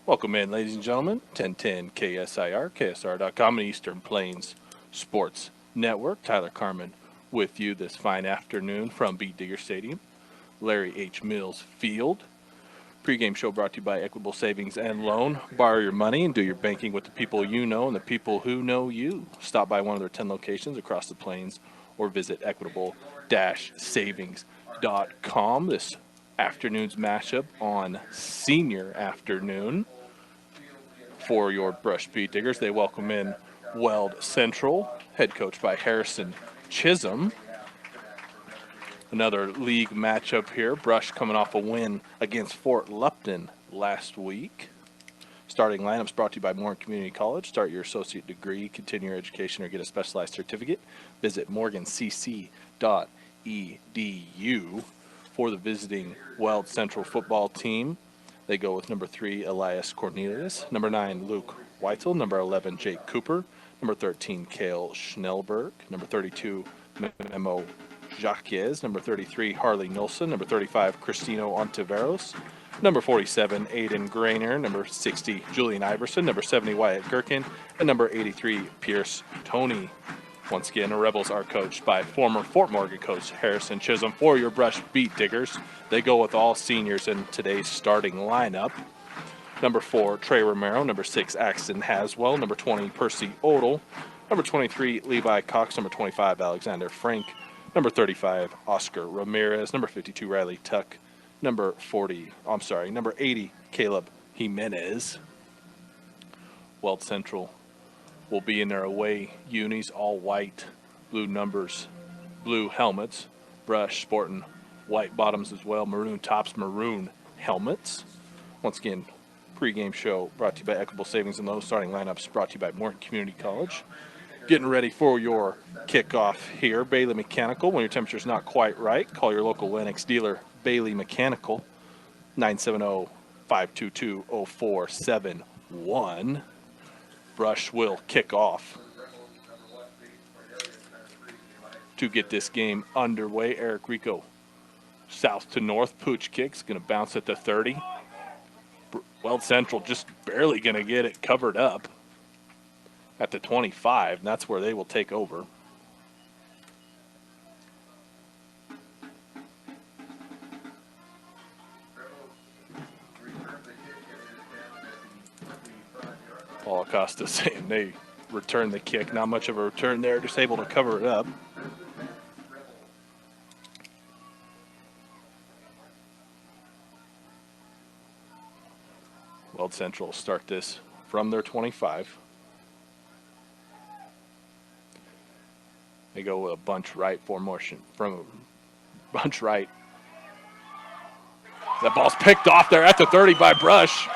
Welcome in, ladies and gentlemen. 1010 KSIR, KSR.com, and Eastern Plains Sports Network. Tyler Carmen with you this fine afternoon from Beat Digger Stadium, Larry H. Mills Field. Pre-game show brought to you by Equitable Savings and Loan. Borrow your money and do your banking with the people you know and the people who know you. Stop by one of their 10 locations across the plains or visit equitable-savings.com. This afternoon's matchup on senior afternoon for your Brush Beat Diggers. They welcome in Weld Central, head coached by Harrison Chisholm. Another league matchup here. Brush coming off a win against Fort Lupton last week. Starting lineups brought to you by Morgan Community College. Start your associate degree, continue your education, or get a specialized certificate. Visit morgancc.edu. For the visiting Weld Central football team, they go with number 3, Elias Cornelius, number 9, Luke Weitzel, number 11, Jake Cooper, number 13, Kale Schnellberg, number 32, Memo Jacques, number 33, Harley Nilsson, number 35, Cristino Ontiveros, number 47, Aiden Grainer, number 60, Julian Iverson, number 70, Wyatt Gherkin, and number 83, Pierce Tony. Once again, the Rebels are coached by former Fort Morgan coach Harrison Chisholm. For your Brush Beat Diggers, they go with all seniors in today's starting lineup. Number 4, Trey Romero. Number 6, Axton Haswell. Number 20, Percy Odell. Number 23, Levi Cox. Number 25, Alexander Frank. Number 35, Oscar Ramirez. Number 52, Riley Tuck. Number 80, Caleb Jimenez. Weld Central will be in their away unis, all white, blue numbers, blue helmets. Brush sporting white bottoms as well, maroon tops, maroon helmets. Once again, pregame show brought to you by Equitable Savings and Loan. Starting lineups brought to you by Morgan Community College. Getting ready for your kickoff here. Bailey Mechanical. When your temperature's not quite right, call your local Lennox dealer, Bailey Mechanical, 970-522-0471. Brush will kick off to get this game underway. Eric Rico, south to north, pooch kicks, going to bounce at the 30. Weld Central just barely going to get it covered up at the 25, and that's where they will take over. Paul Acosta saying they return the kick. Not much of a return there, just able to cover it up. Weld Central will start this from their 25. They go with a bunch right formation from a bunch right. That ball's picked off there at the 30 by Brush.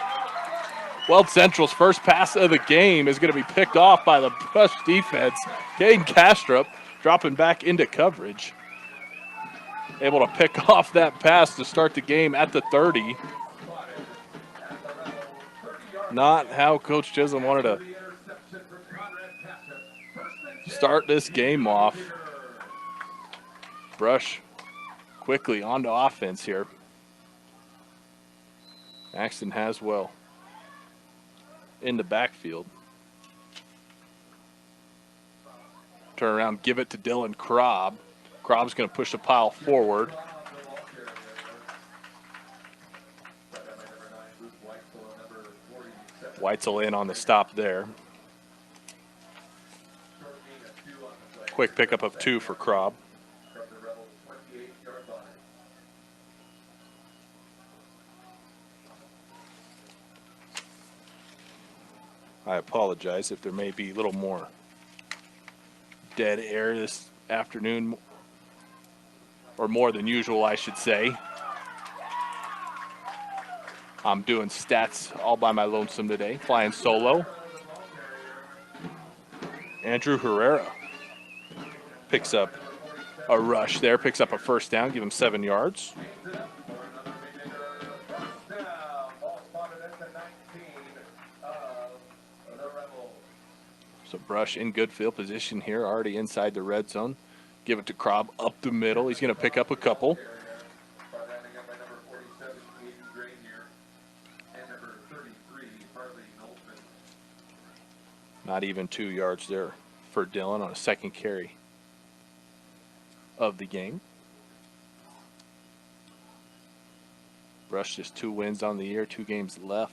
Weld Central's first pass of the game is going to be picked off by the Brush defense. Caden Kastrup dropping back into coverage. Able to pick off that pass to start the game at the 30. Not how Coach Chisholm wanted to start this game off. Brush quickly onto offense here. Axton Haswell in the backfield. Turn around, give it to Dylan Krob. Krob's going to push the pile forward. Weitzel in on the stop there. Quick pickup of 2 for Krob. I apologize if there may be a little more dead air this afternoon, or more than usual, I should say. I'm doing stats all by my lonesome today, flying solo. Andrew Herrera picks up a rush there, picks up a first down, give him 7 yards. So Brush in good field position here, already inside the red zone. Give it to Krob up the middle. He's going to pick up a couple. Not even 2 yards there for Dillon on a second carry of the game. Brush just 2 wins on the year, 2 games left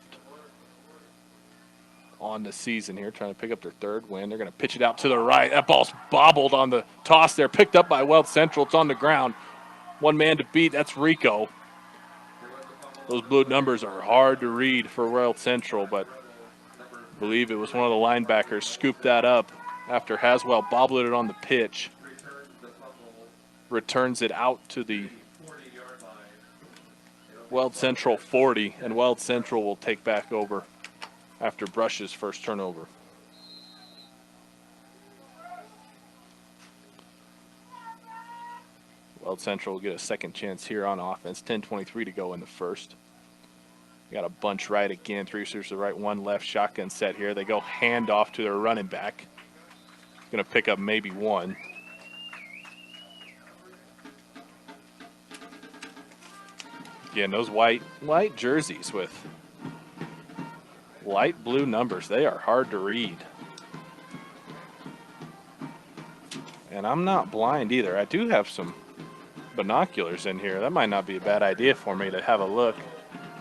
on the season here, trying to pick up their 3rd win. They're going to pitch it out to the right. That ball's bobbled on the toss there, picked up by Weld Central. It's on the ground. 1 man to beat, that's Rico. Those blue numbers are hard to read for Weld Central, but I believe it was one of the linebackers scooped that up after Haswell bobbled it on the pitch. Returns it out to the Weld Central 40, and Weld Central will take back over after Brush's first turnover. Weld Central will get a second chance here on offense. 10:23 to go in the first. Got a bunch right again. 3 receivers to the right, 1 left. Shotgun set here. They go handoff to their running back. Going to pick up maybe 1. Again, those white jerseys with light blue numbers, they are hard to read. And I'm not blind either. I do have some binoculars in here. That might not be a bad idea for me to have a look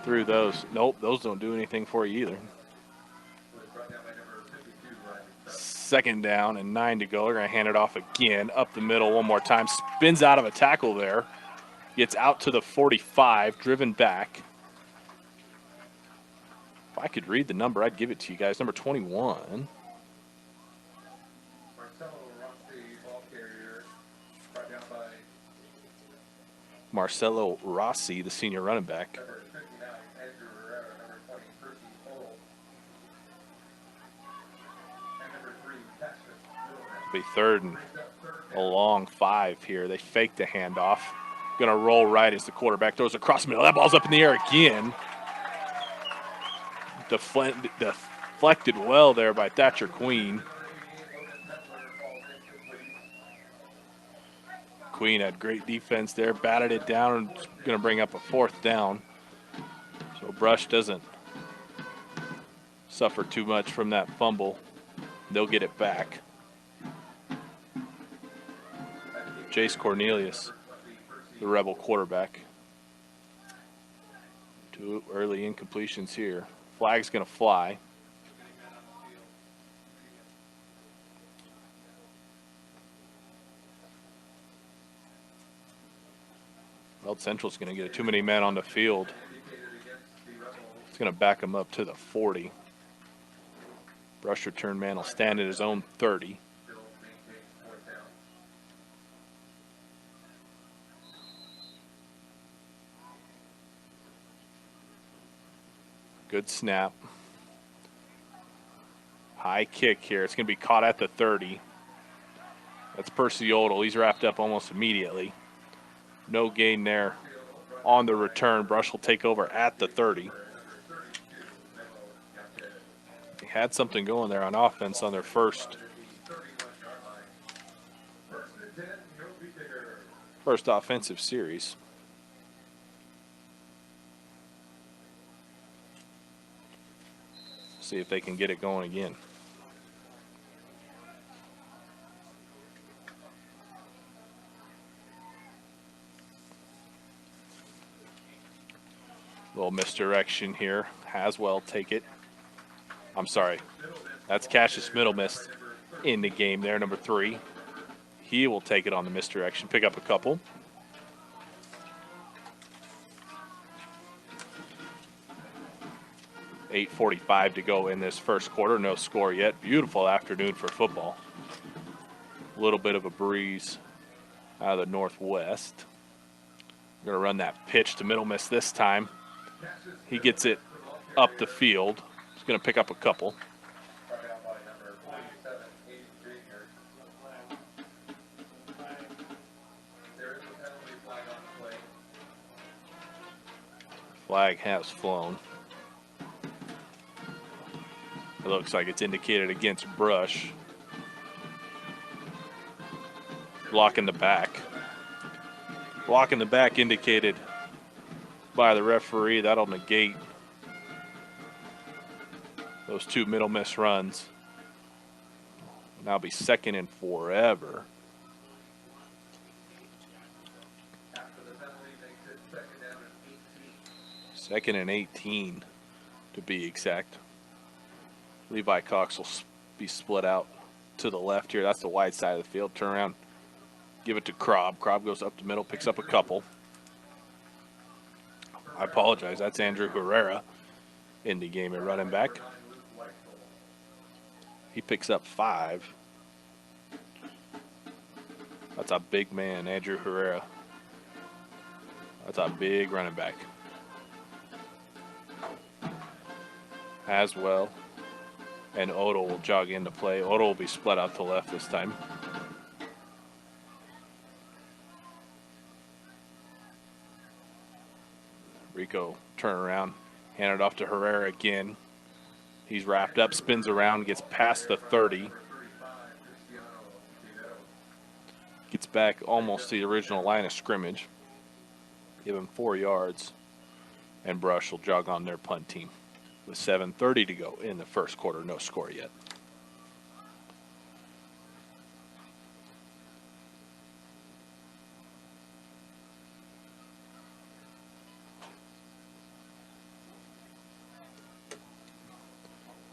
through those. Nope, those don't do anything for you either. 2nd down and 9 to go. They're going to hand it off again, up the middle one more time. Spins out of a tackle there. Gets out to the 45, driven back. If I could read the number, I'd give it to you guys. Number 21. Marcelo Rossi, the senior running back. Be 3rd and a long 5 here. They fake the handoff. Going to roll right as the quarterback throws across the middle. That ball's up in the air again. Deflected well there by Thatcher Queen. Queen had great defense there, batted it down, and going to bring up a 4th down. So Brush doesn't suffer too much from that fumble. They'll get it back. Jace Cornelius, the Rebel quarterback. 2 early incompletions here. Flag's going to fly. Weld Central's going to get too many men on the field. It's going to back him up to the 40. Brush return man will stand at his own 30. Good snap. High kick here. It's going to be caught at the 30. That's Percy Odell. He's wrapped up almost immediately. No gain there on the return. Brush will take over at the 30. They had something going there on offense on their first offensive series. See if they can get it going again. Little misdirection here. Haswell take it. I'm sorry. That's Cassius Middlemiss in the game there, number 3. He will take it on the misdirection, pick up a couple. .8:45 to go in this first quarter. No score yet. Beautiful afternoon for football. A little bit of a breeze out of the northwest. We're going to run that pitch to Middlemiss this time. He gets it up the field. He's going to pick up a couple. Flag has flown. It looks like it's indicated against Brush. Block in the back. Block in the back indicated by the referee. That'll negate those 2 Middlemiss runs. Now be second and forever. Second and 18 to be exact. Levi Cox will be split out to the left here. That's the wide side of the field. Turn around, give it to Krob. Krob goes up the middle, picks up a couple. I apologize. That's Andrew Herrera in the game at running back. He picks up 5. That's a big man, Andrew Herrera. That's a big running back. Haswell and Odell will jog into play. Odell will be split out to the left this time. Rico turn around, hand it off to Herrera again. He's wrapped up, spins around, gets past the 30. Gets back almost to the original line of scrimmage. Give him 4 yards. And Brush will jog on their punt team. With 7:30 to go in the first quarter, no score yet.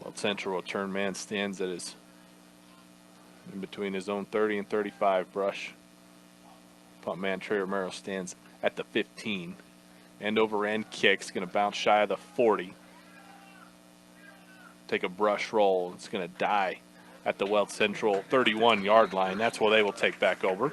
Weld Central return man stands at his, in between his own 30 and 35. Brush. Punt man Trey Romero stands at the 15. End over end kick's going to bounce shy of the 40. Take a brush roll. It's going to die at the Weld Central 31-yard line. That's where they will take back over.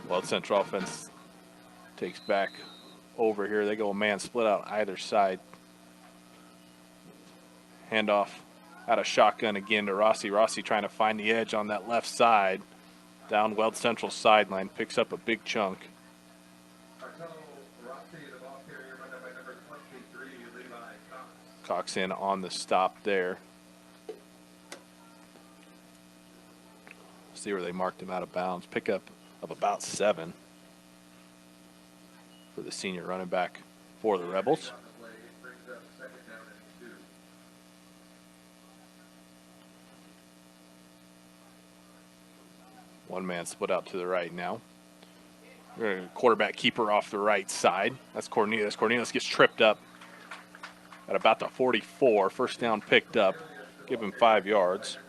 Weld Central offense takes back over here. They go a man split out either side. Handoff out of shotgun again to Rossi. Rossi trying to find the edge on that left side. Down Weld Central sideline. Picks up a big chunk. Cox in on the stop there. See where they marked him out of bounds. Pickup of about 7 for the senior running back for the Rebels. One man split out to the right now. We're going to quarterback keeper off the right side. That's Cornelius. Cornelius gets tripped up at about the 44. First down picked up. Give him 5 yards.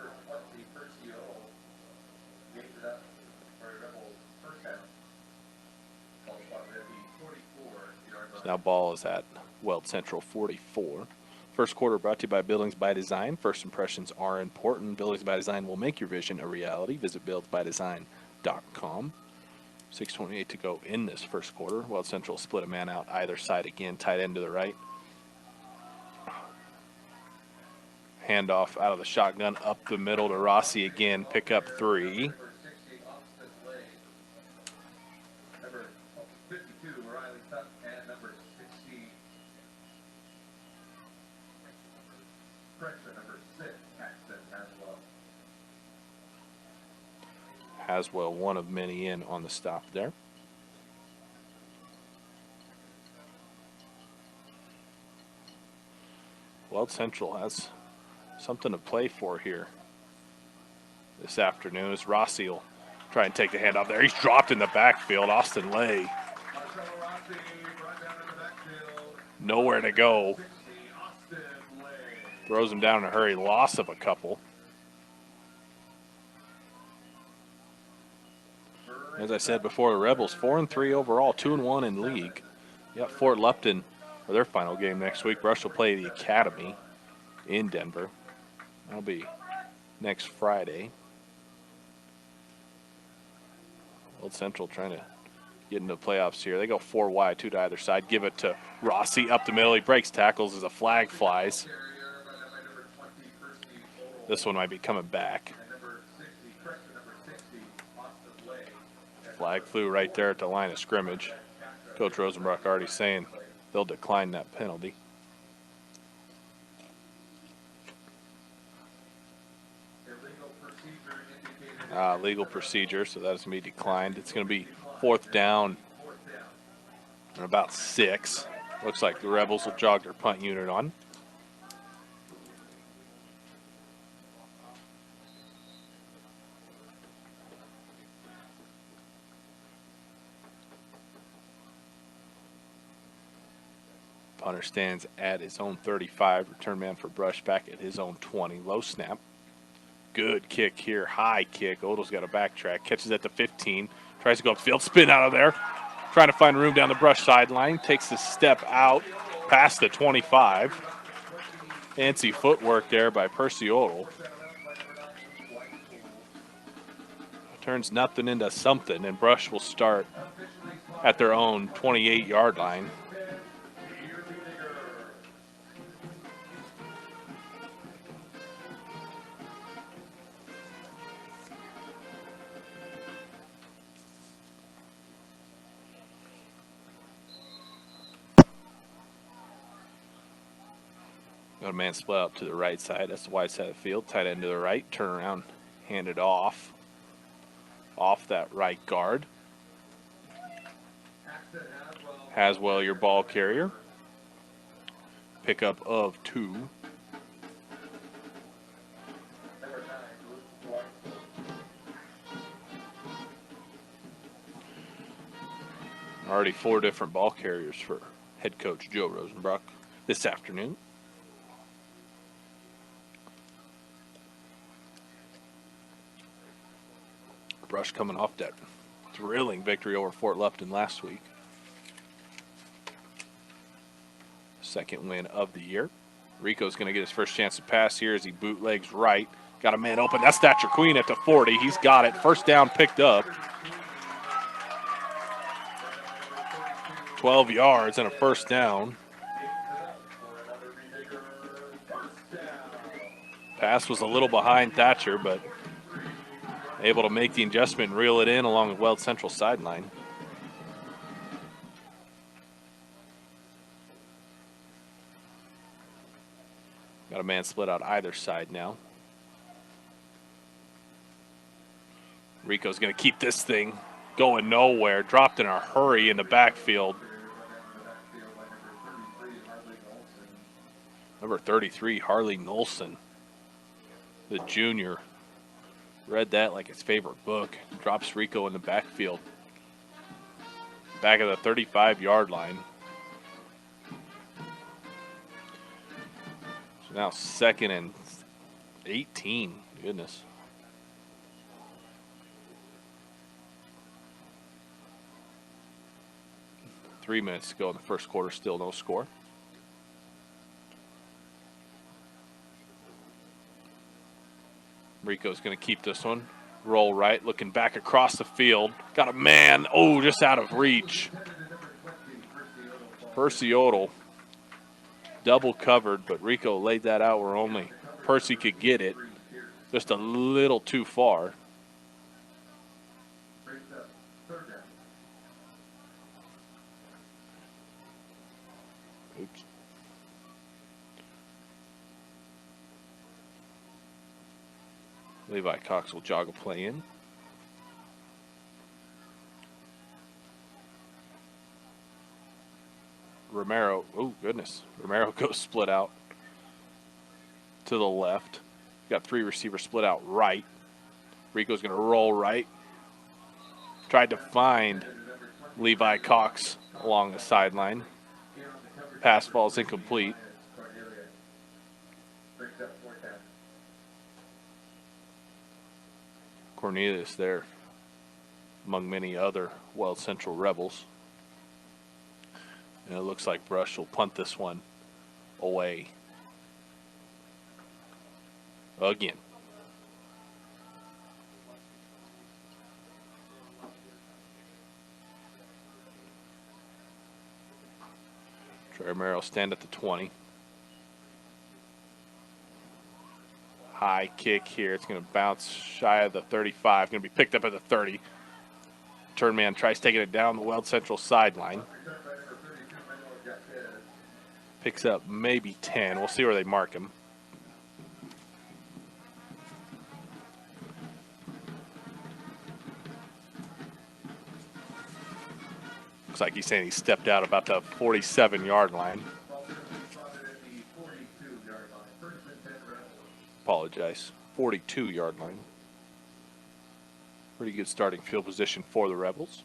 Now ball is at Weld Central 44. First quarter brought to you by Buildings by Design. First impressions are important. Buildings by Design will make your vision a reality. Visit buildsbydesign.com. 6:28 to go in this first quarter. Weld Central split a man out either side again. Tight end to the right. Handoff out of the shotgun up the middle to Rossi again. Pick up 3. Haswell, one of many in on the stop there. Weld Central has something to play for here this afternoon as Rossi will try and take the handoff there. He's dropped in the backfield. Austin Lay. Nowhere to go. Throws him down in a hurry. Loss of a couple. As I said before, the Rebels 4-3 overall, 2-1 in league. You got Fort Lupton for their final game next week. Brush will play the Academy in Denver. That'll be next Friday. Weld Central trying to get into the playoffs here. They go 4 wide, 2 to either side. Give it to Rossi up the middle. He breaks tackles as a flag flies. This one might be coming back. Flag flew right there at the line of scrimmage. Coach Rosenbrock already saying they'll decline that penalty. Legal procedure, so that's going to be declined. It's going to be 4th down and about 6. Looks like the Rebels will jog their punt unit on. Punter stands at his own 35. Return man for Brush back at his own 20. Low snap. Good kick here. High kick. Odell's got a backtrack. Catches at the 15. Tries to go upfield. Spin out of there. Trying to find room down the Brush sideline. Takes a step out past the 25. Fancy footwork there by Percy Odell. Turns nothing into something, and Brush will start at their own 28-yard line. Got a man split out to the right side. That's the wide side of the field. Tight end to the right. Turn around. Hand it off. Off that right guard. Haswell, your ball carrier. Pickup of 2. Already 4 different ball carriers for head coach Joe Rosenbrock this afternoon. Brush coming off that thrilling victory over Fort Lupton last week. Second win of the year. Rico's going to get his first chance to pass here as he bootlegs right. Got a man open. That's Thatcher Queen at the 40. He's got it. First down picked up. 12 yards and a first down. Pass was a little behind Thatcher, but able to make the adjustment and reel it in along the Weld Central sideline. Got a man split out either side now. Rico's going to keep this thing going nowhere. Dropped in a hurry in the backfield. Number 33, Harley Nolson, the junior. Read that like his favorite book. Drops Rico in the backfield. Back of the 35-yard line. So now 2nd and 18. Goodness. Three minutes to go in the first quarter. Still no score. Rico's going to keep this one. Roll right, looking back across the field. Got a man, just out of reach. Percy Odell double covered, but Rico laid that out where only Percy could get it. Just a little too far. Oops. Levi Cox will jog a play in. Romero, Romero goes split out to the left. Got 3 receivers split out right. Rico's going to roll right. Tried to find Levi Cox along the sideline. Pass falls incomplete. Cornelius there among many other Weld Central Rebels. And it looks like Brush will punt this one away again. Trey Romero stand at the 20. High kick here. It's going to bounce shy of the 35. Going to be picked up at the 30. Turn man tries taking it down the Weld Central sideline. Picks up maybe 10. We'll see where they mark him. Looks like he's saying he stepped out about the 47-yard line. Apologize. 42-yard line. Pretty good starting field position for the Rebels.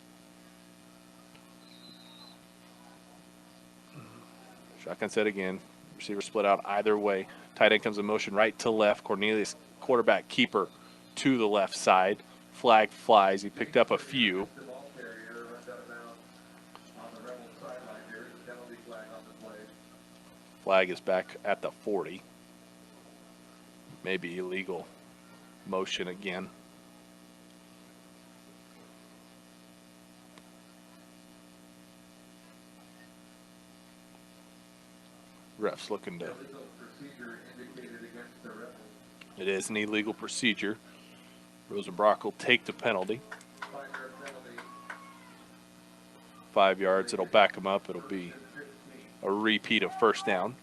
Shotgun set again. Receiver split out either way. Tight end comes in motion right to left. Cornelius, quarterback keeper, to the left side. Flag flies. He picked up a few. Flag is back at the 40. Maybe illegal motion again. Ref's looking to. It is an illegal procedure. Rosenbrock will take the penalty. 5 yards. It'll back him up. It'll be a repeat of first down.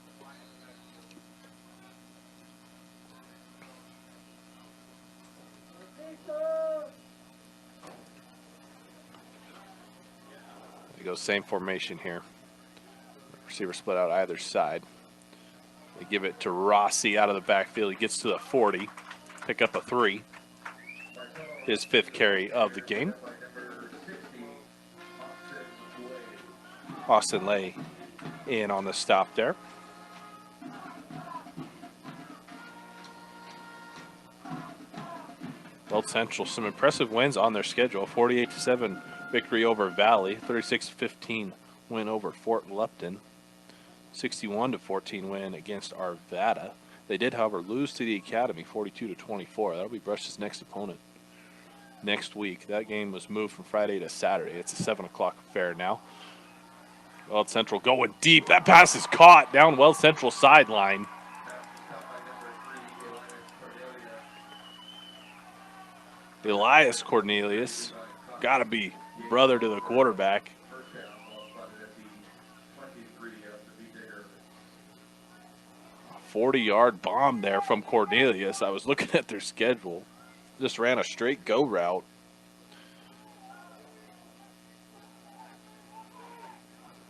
They go same formation here. Receiver split out either side. They give it to Rossi out of the backfield. He gets to the 40. Pick up a 3. His 5th carry of the game. Austin Lay in on the stop there. Weld Central, some impressive wins on their schedule. 48-7 victory over Valley. 36-15 win over Fort Lupton. 61-14 win against Arvada. They did, however, lose to the Academy 42-24. That'll be Brush's next opponent next week. That game was moved from Friday to Saturday. It's a 7 o'clock affair now. Weld Central going deep. That pass is caught down Weld Central sideline. Elias Cornelius, got to be brother to the quarterback. A 40-yard bomb there from Cornelius. I was looking at their schedule. Just ran a straight go route.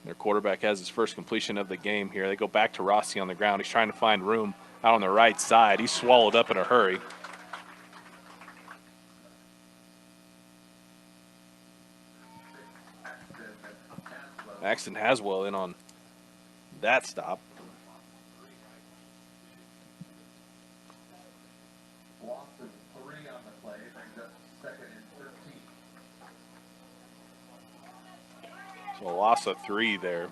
Their quarterback has his first completion of the game here. They go back to Rossi on the ground. He's trying to find room out on the right side. He's swallowed up in a hurry. Maxton Haswell in on that stop. So a loss of 3 there.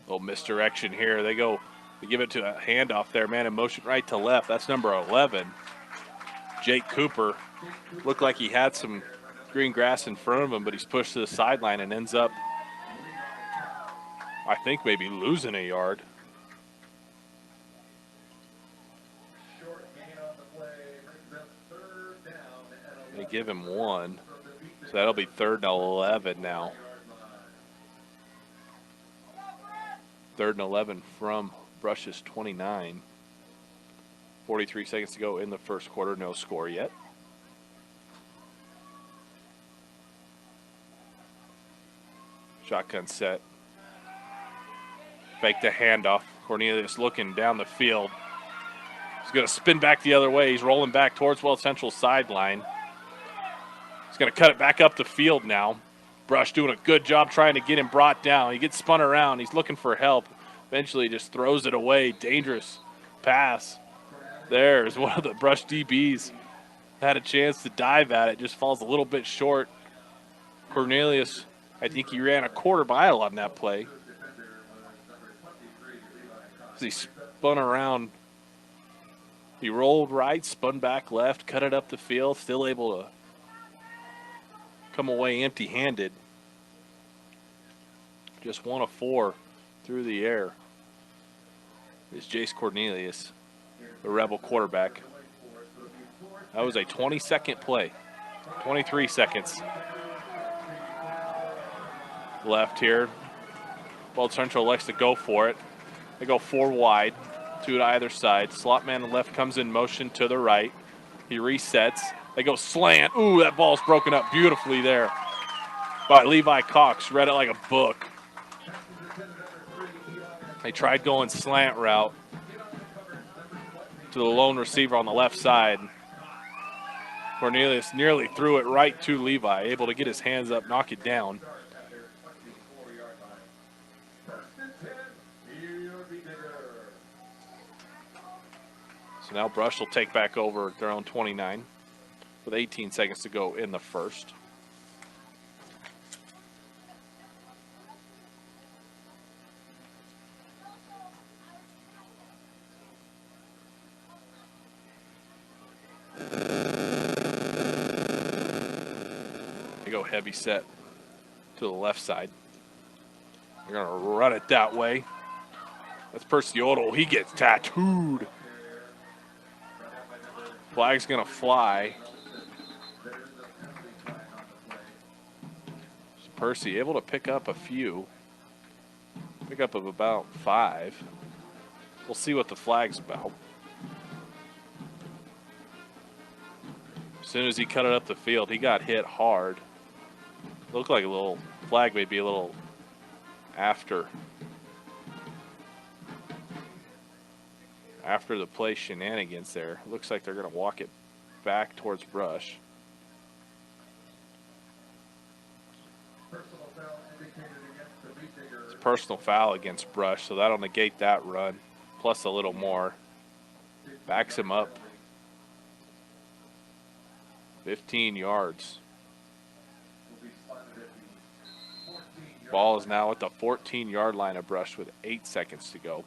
Little misdirection here. They give it to a handoff there. Man in motion right to left. That's number 11. Jake Cooper. Looked like he had some green grass in front of him, but he's pushed to the sideline and ends up, I think, maybe losing a yard. They give him 1. So that'll be 3rd and 11 now. 3rd and 11 from Brush's 29. 43 seconds to go in the first quarter. No score yet. Shotgun set. Fake the handoff. Cornelius looking down the field. He's going to spin back the other way. He's rolling back towards Weld Central sideline. He's going to cut it back up the field now. Brush doing a good job trying to get him brought down. He gets spun around. He's looking for help. Eventually just throws it away. Dangerous pass. There's one of the Brush DBs. Had a chance to dive at it. Just falls a little bit short. Cornelius, I think he ran a quarter mile on that play. As he spun around. He rolled right, spun back left, cut it up the field. Still able to come away empty-handed. Just 1 of 4 through the air is Jace Cornelius, the Rebel quarterback. That was a 20-second play. 23 seconds left here. Weld Central likes to go for it. They go 4 wide. Two to either side. Slot man on the left comes in motion to the right. He resets. They go slant. Ooh, that ball's broken up beautifully there by Levi Cox. Read it like a book. They tried going slant route to the lone receiver on the left side. Cornelius nearly threw it right to Levi, able to get his hands up, knock it down. So now Brush will take back over at their own 29 with 18 seconds to go in the first. They go heavy set to the left side. They're going to run it that way. That's Perciotto. He gets tattooed. Flag's going to fly. Percy able to pick up a few. Pick up of about 5. We'll see what the flag's about. As soon as he cut it up the field, he got hit hard. Looked like a little flag, maybe a little after the play shenanigans there. Looks like they're going to walk it back towards Brush. It's a personal foul against Brush, so that'll negate that run, plus a little more. Backs him up 15 yards. Ball is now at the 14-yard line of Brush with 8 seconds to go.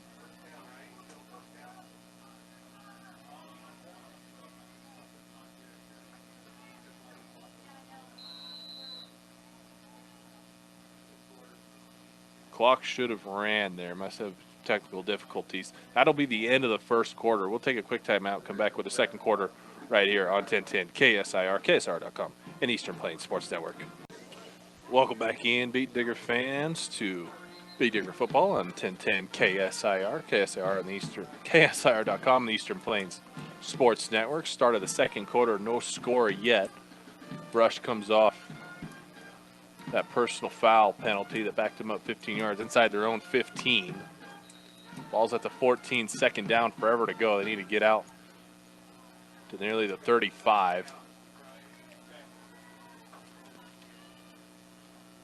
Clock should have ran there. Must have technical difficulties. That'll be the end of the first quarter. We'll take a quick timeout, come back with the second quarter right here on 1010 KSIR, KSIR.com, and Eastern Plains Sports Network. Welcome back in, Beat Digger fans, to Beat Digger Football on 1010 KSIR, KSIR on the Eastern, KSIR.com, the Eastern Plains Sports Network. Start of the second quarter, no score yet. Brush comes off that personal foul penalty that backed them up 15 yards inside their own 15. Ball's at the 14, second down, forever to go. They need to get out to nearly the 35.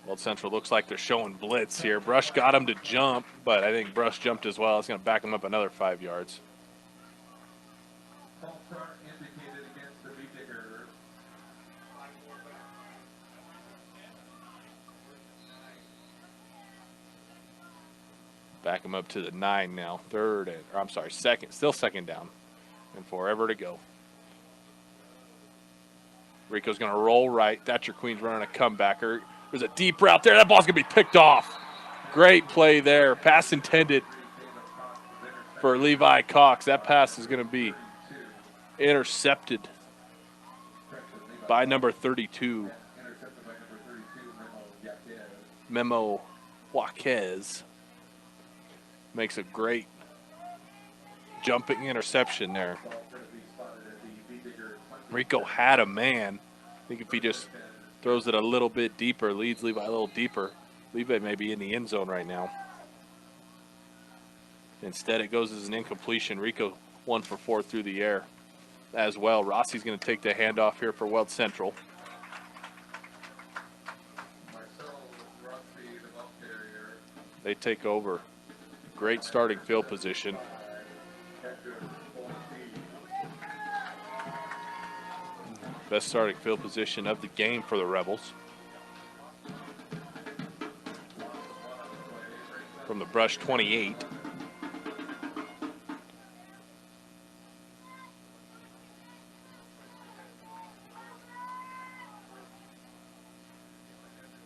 Weld Central looks like they're showing blitz here. Brush got him to jump, but I think Brush jumped as well. It's going to back him up another 5 yards. Back him up to the 9 now. Second, still second down. And forever to go. Rico's going to roll right. Thatcher Queen's running a comebacker. There's a deep route there. That ball's going to be picked off. Great play there. Pass intended for Levi Cox. That pass is going to be intercepted by number 32, Memo Jaquez. Makes a great jumping interception there. Rico had a man. I think if he just throws it a little bit deeper, leads Levi a little deeper, Levi may be in the end zone right now. Instead, it goes as an incompletion. Rico 1 for 4 through the air as well. Rossi's going to take the handoff here for Weld Central. They take over. Great starting field position. Best starting field position of the game for the Rebels. From the Brush 28.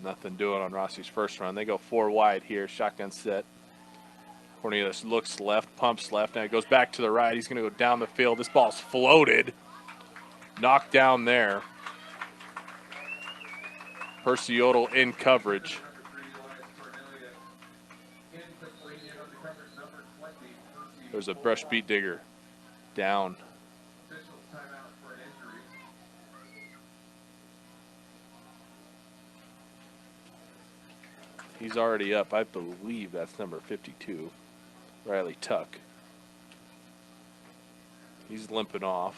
Nothing doing on Rossi's first run. They go 4 wide here. Shotgun set. Cornelius looks left, pumps left. Now he goes back to the right. He's going to go down the field. This ball's floated. Knocked down there. Perciotto in coverage. There's a brush beat digger down. He's already up. I believe that's number 52, Riley Tuck. He's limping off.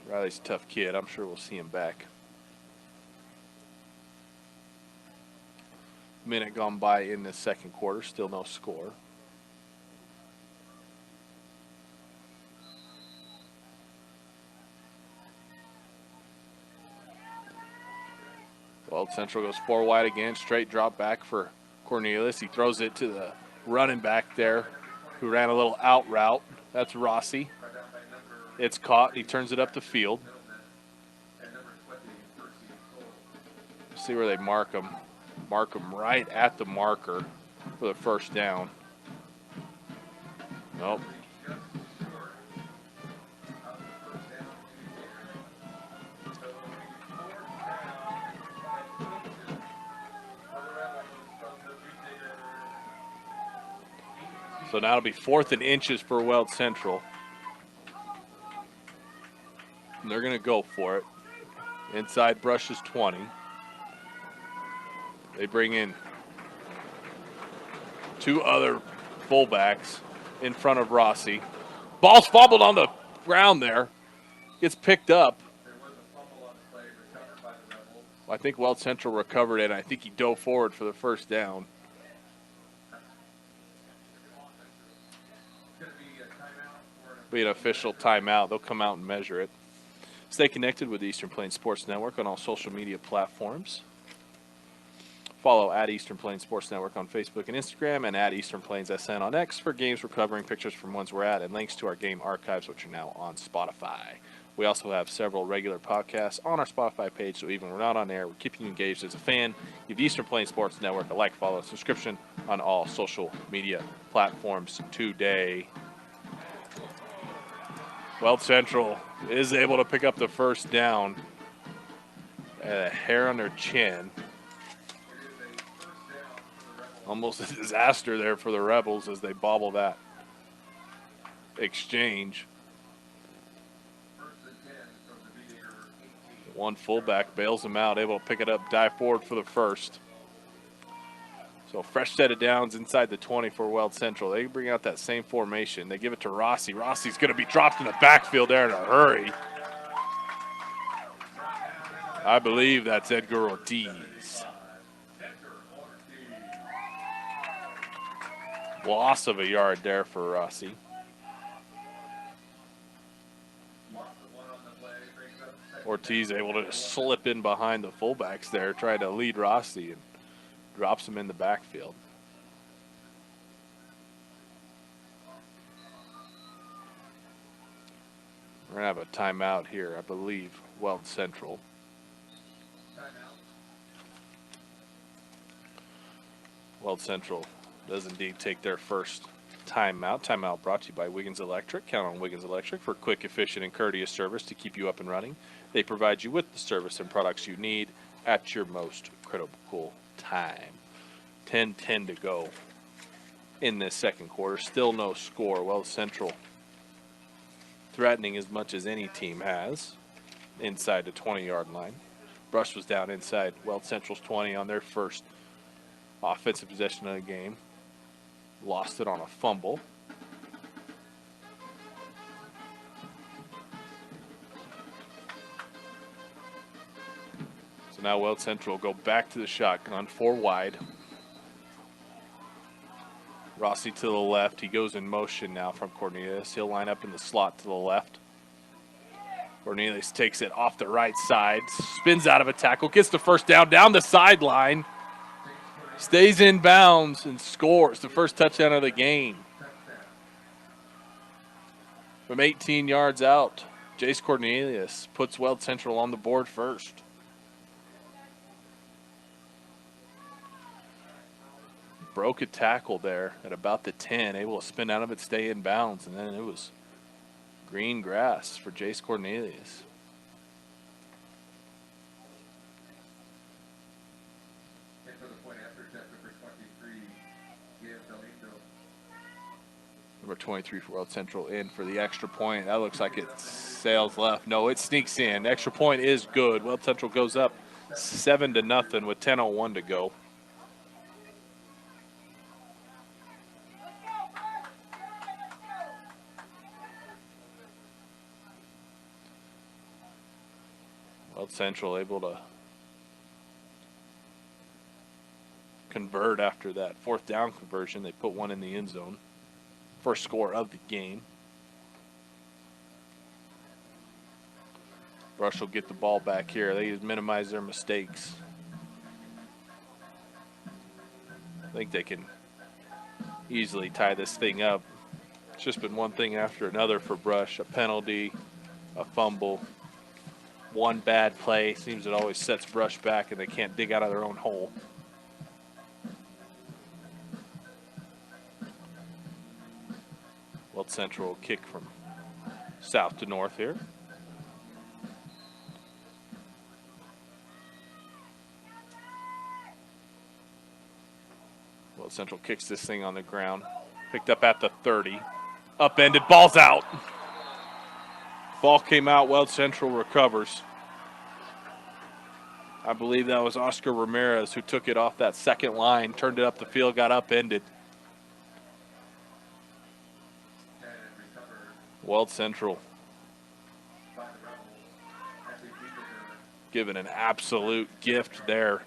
Riley's a tough kid. I'm sure we'll see him back. Minute gone by in the second quarter. Still no score. Weld Central goes 4 wide again. Straight drop back for Cornelius. He throws it to the running back there who ran a little out route. That's Rossi. It's caught. He turns it up the field. See where they mark him. Mark him right at the marker for the first down. Nope. So now it'll be 4th and inches for Weld Central. And they're going to go for it. Inside Brush's 20. They bring in 2 other fullbacks in front of Rossi. Ball's fumbled on the ground there. Gets picked up. I think Weld Central recovered it. I think he dove forward for the first down. Be an official timeout. They'll come out and measure it. Stay connected with the Eastern Plains Sports Network on all social media platforms. Follow at Eastern Plains Sports Network on Facebook and Instagram, and at Eastern Plains SN on X for games we're covering, pictures from ones we're at, and links to our game archives, which are now on Spotify. We also have several regular podcasts on our Spotify page, so even when we're not on air, we're keeping you engaged as a fan. Give the Eastern Plains Sports Network a like, follow, and subscription on all social media platforms today. Weld Central is able to pick up the first down. A hair on their chin. Almost a disaster there for the Rebels as they bobble that exchange. One fullback bails him out, able to pick it up, dive forward for the first. So fresh set of downs inside the 20 for Weld Central. They bring out that same formation. They give it to Rossi. Rossi's going to be dropped in the backfield there in a hurry. I believe that's Edgar Ortiz. Loss of a yard there for Rossi. Ortiz able to slip in behind the fullbacks there, trying to lead Rossi, and drops him in the backfield. We're going to have a timeout here, I believe, Weld Central. Weld Central does indeed take their first timeout. Timeout brought to you by Wiggins Electric. Count on Wiggins Electric for quick, efficient, and courteous service to keep you up and running. They provide you with the service and products you need at your most critical time. 10-10 to go in this second quarter. Still no score. Weld Central threatening as much as any team has inside the 20-yard line. Brush was down inside Weld Central's 20 on their first offensive possession of the game. Lost it on a fumble. So now Weld Central go back to the shotgun, 4 wide. Rossi to the left. He goes in motion now from Cornelius. He'll line up in the slot to the left. Cornelius takes it off the right side, spins out of a tackle, gets the first down the sideline. Stays in bounds and scores the first touchdown of the game. From 18 yards out, Jace Cornelius puts Weld Central on the board first. Broke a tackle there at about the 10, able to spin out of it, stay in bounds, and then it was green grass for Jace Cornelius. Number 23 for Weld Central in for the extra point. That looks like it sails left. No, it sneaks in. Extra point is good. Weld Central goes up 7-0 with 10:01 to go. Weld Central able to convert after that fourth down conversion. They put one in the end zone. First score of the game. Brush will get the ball back here. They minimize their mistakes. I think they can easily tie this thing up. It's just been one thing after another for Brush. A penalty, a fumble, one bad play. Seems it always sets Brush back and they can't dig out of their own hole. Weld Central will kick from south to north here. Weld Central kicks this thing on the ground. Picked up at the 30. Upended, ball's out. Ball came out, Weld Central recovers. I believe that was Oscar Ramirez who took it off that second line, turned it up the field, got upended. Weld Central given an absolute gift there.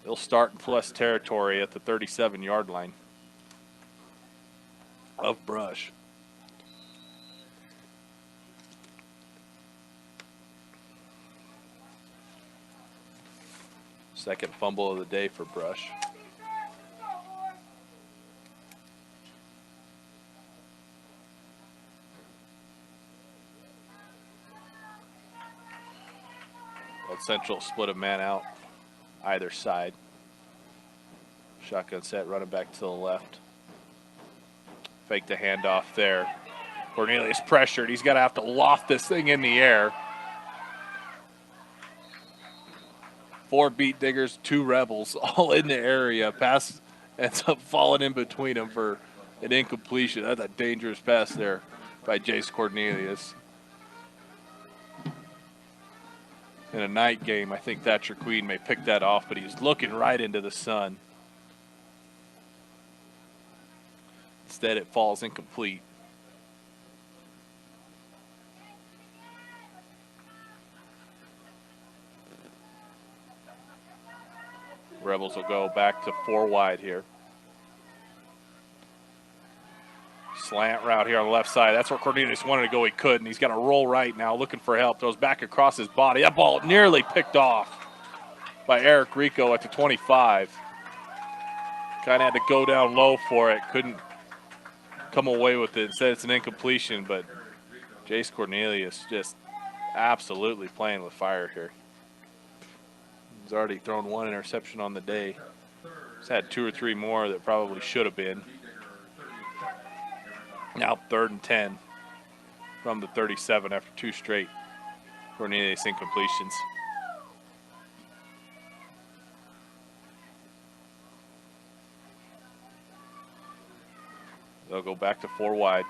They'll start in plus territory at the 37-yard line of Brush. Second fumble of the day for Brush. Weld Central split a man out either side. Shotgun set, running back to the left. Fake the handoff there. Cornelius pressured. He's got to have to loft this thing in the air. 4 beat diggers, 2 rebels, all in the area. Pass ends up falling in between them for an incompletion. That's a dangerous pass there by Jace Cornelius. In a night game, I think Thatcher Queen may pick that off, but he's looking right into the sun. Instead, it falls incomplete. Rebels will go back to 4 wide here. Slant route here on the left side. That's where Cornelius wanted to go. He couldn't. He's got to roll right now, looking for help. Throws back across his body. That ball nearly picked off by Eric Rico at the 25. Kind of had to go down low for it. Couldn't come away with it. Said it's an incompletion, but Jace Cornelius just absolutely playing with fire here. He's already thrown 1 interception on the day. He's had 2 or 3 more that probably should have been. Now 3rd and 10 from the 37 after 2 straight Cornelius incompletions. They'll go back to 4 wide.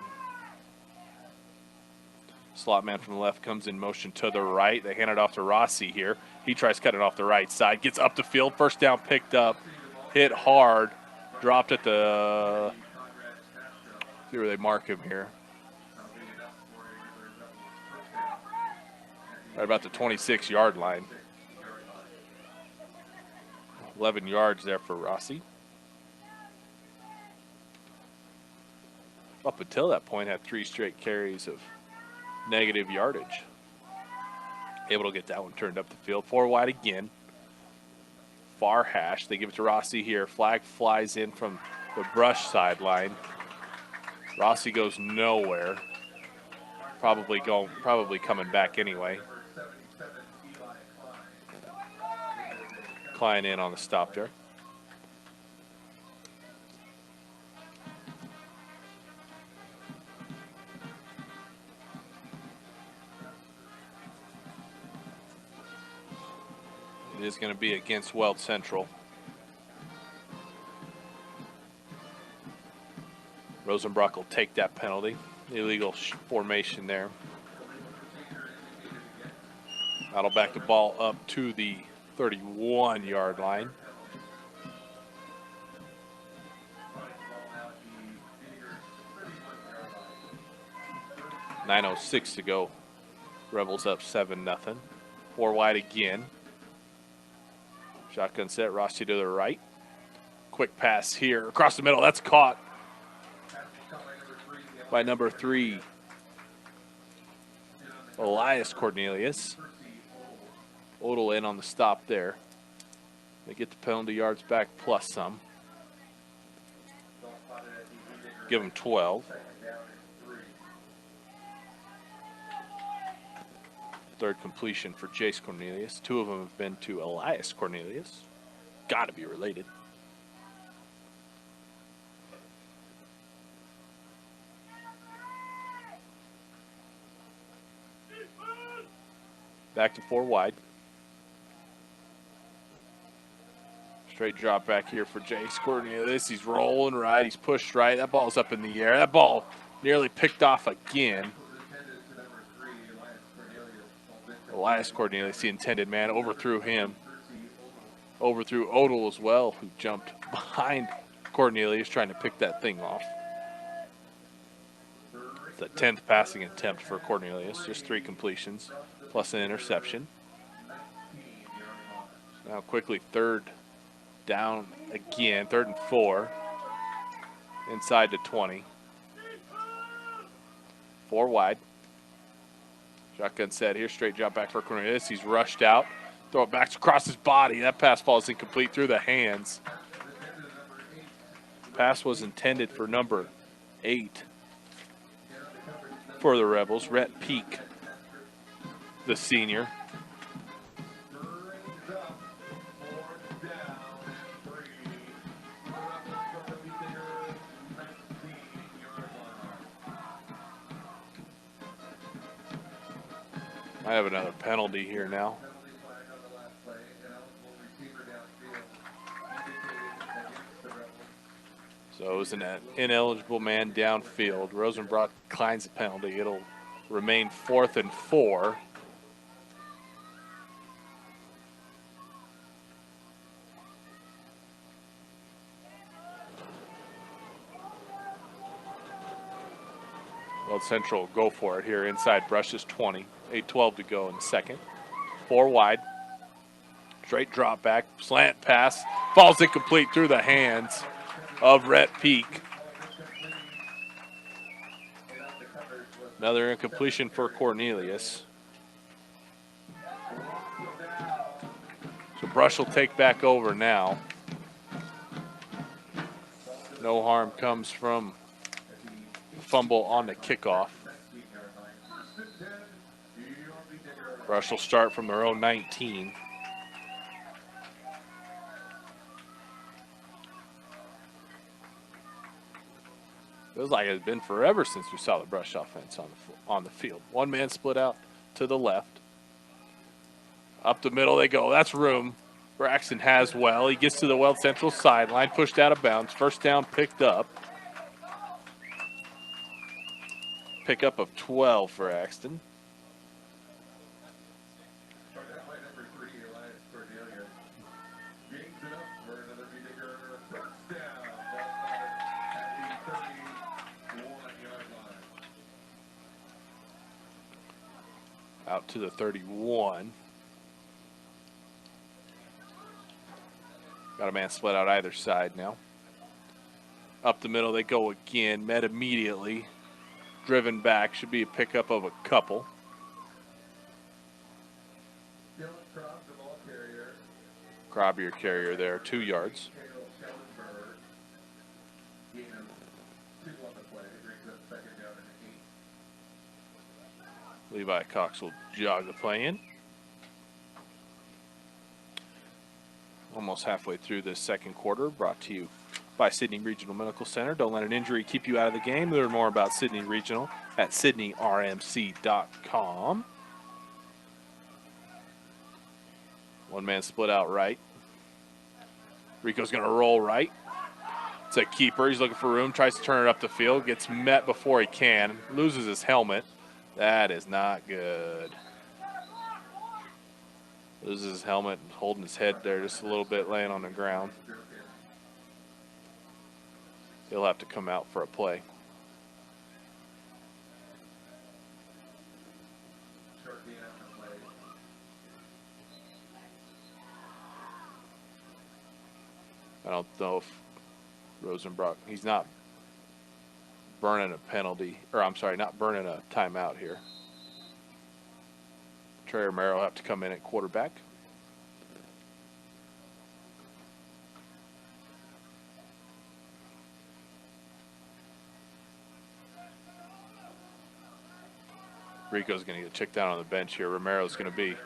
Slot man from the left comes in motion to the right. They hand it off to Rossi here. He tries cutting off the right side. Gets up the field. First down picked up. Hit hard. Dropped at the... See where they mark him here. Right about the 26-yard line. 11 yards there for Rossi. Up until that point, had 3 straight carries of negative yardage. Able to get that one turned up the field. 4 wide again. Far hash. They give it to Rossi here. Flag flies in from the Brush sideline. Rossi goes nowhere. Probably coming back anyway. Klein in on the stop there. It is going to be against Weld Central. Rosenbrock will take that penalty. Illegal formation there. That'll back the ball up to the 31-yard line. .9:06 to go. Rebels up 7-0. 4 wide again. Shotgun set, Rossi to the right. Quick pass here across the middle. That's caught by number 3, Elias Cornelius. Odell in on the stop there. They get the penalty yards back plus some. Give them 12. Third completion for Jace Cornelius. 2 of them have been to Elias Cornelius. Got to be related. Back to 4 wide. Straight drop back here for Jace Cornelius. He's rolling right. He's pushed right. That ball's up in the air. That ball nearly picked off again. Elias Cornelius, the intended man, overthrew him. Overthrew Odell as well, who jumped behind Cornelius trying to pick that thing off. It's the 10th passing attempt for Cornelius. Just 3 completions plus an interception. Now quickly 3rd down again, 3rd and 4. Inside to 20. 4 wide. Shotgun set here, straight drop back for Cornelius. He's rushed out. Throw it back across his body. That pass falls incomplete through the hands. Pass was intended for number 8 for the Rebels, Rhett Peak, the senior. I have another penalty here now. So it was an ineligible man downfield. Rosenbrock declines the penalty. It'll remain 4th and 4. Weld Central will go for it here inside Brush's 20. 8:12 to go in the second. 4 wide. Straight drop back. Slant pass. Falls incomplete through the hands of Rhett Peak. Another incompletion for Cornelius. So Brush will take back over now. No harm comes from fumble on the kickoff. Brush will start from their own 19. Feels like it's been forever since we saw the Brush offense on the field. 1 man split out to the left. Up the middle they go. That's room. Braxton Haswell. He gets to the Weld Central sideline, pushed out of bounds. First down picked up. Pickup of 12 for Axton. Out to the 31. Got a man split out either side now. Up the middle they go again. Met immediately. Driven back. Should be a pickup of a couple. Crab your carrier there. 2 yards. Levi Cox will jog the play in. Almost halfway through this second quarter, brought to you by Sydney Regional Medical Center. Don't let an injury keep you out of the game. Learn more about Sydney Regional at sydneyrmc.com. 1 man split out right. Rico's going to roll right. It's a keeper. He's looking for room, tries to turn it up the field, gets met before he can, loses his helmet. That is not good. Loses his helmet, holding his head there just a little bit, laying on the ground. He'll have to come out for a play. I don't know if Rosenbrock, he's not burning a penalty, or I'm sorry, not burning a timeout here. Trey Romero will have to come in at quarterback. Rico's going to get checked down on the bench here. Romero's going to be.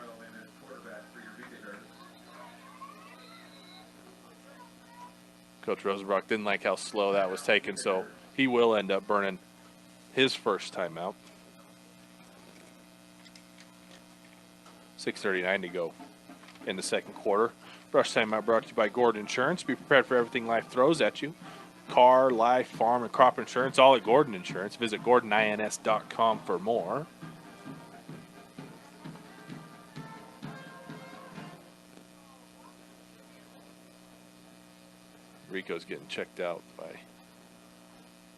Coach Rosenbrock didn't like how slow that was taken, so he will end up burning his first timeout. 6:39 to go in the second quarter. Brush timeout brought to you by Gordon Insurance. Be prepared for everything life throws at you. Car, life, farm, and crop insurance, all at Gordon Insurance. Visit GordonINS.com for more. Rico's getting checked out by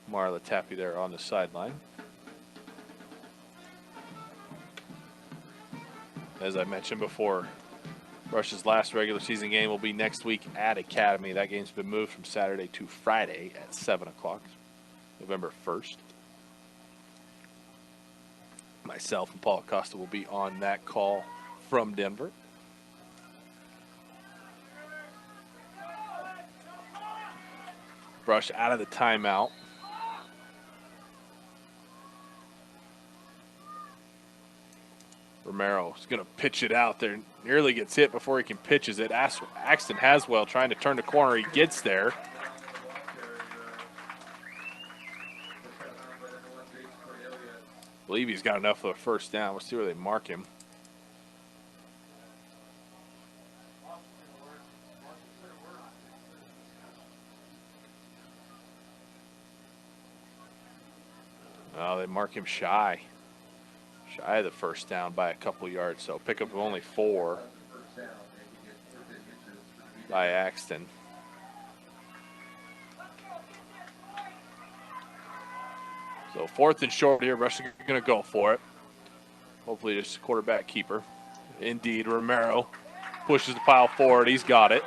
Marla Tappy there on the sideline. As I mentioned before, Brush's last regular season game will be next week at Academy. That game's been moved from Saturday to Friday at 7 o'clock, November 1st. Myself and Paul Acosta will be on that call from Denver. Brush out of the timeout. Romero is going to pitch it out there. Nearly gets hit before he can pitches it. Axton Haswell trying to turn the corner. He gets there. I believe he's got enough for a first down. We'll see where they mark him. Oh, they mark him shy of the first down by a couple yards. So pickup of only 4 by Axton. So 4th and short here. Rush is going to go for it. Hopefully just a quarterback keeper. Indeed, Romero pushes the pile forward. He's got it.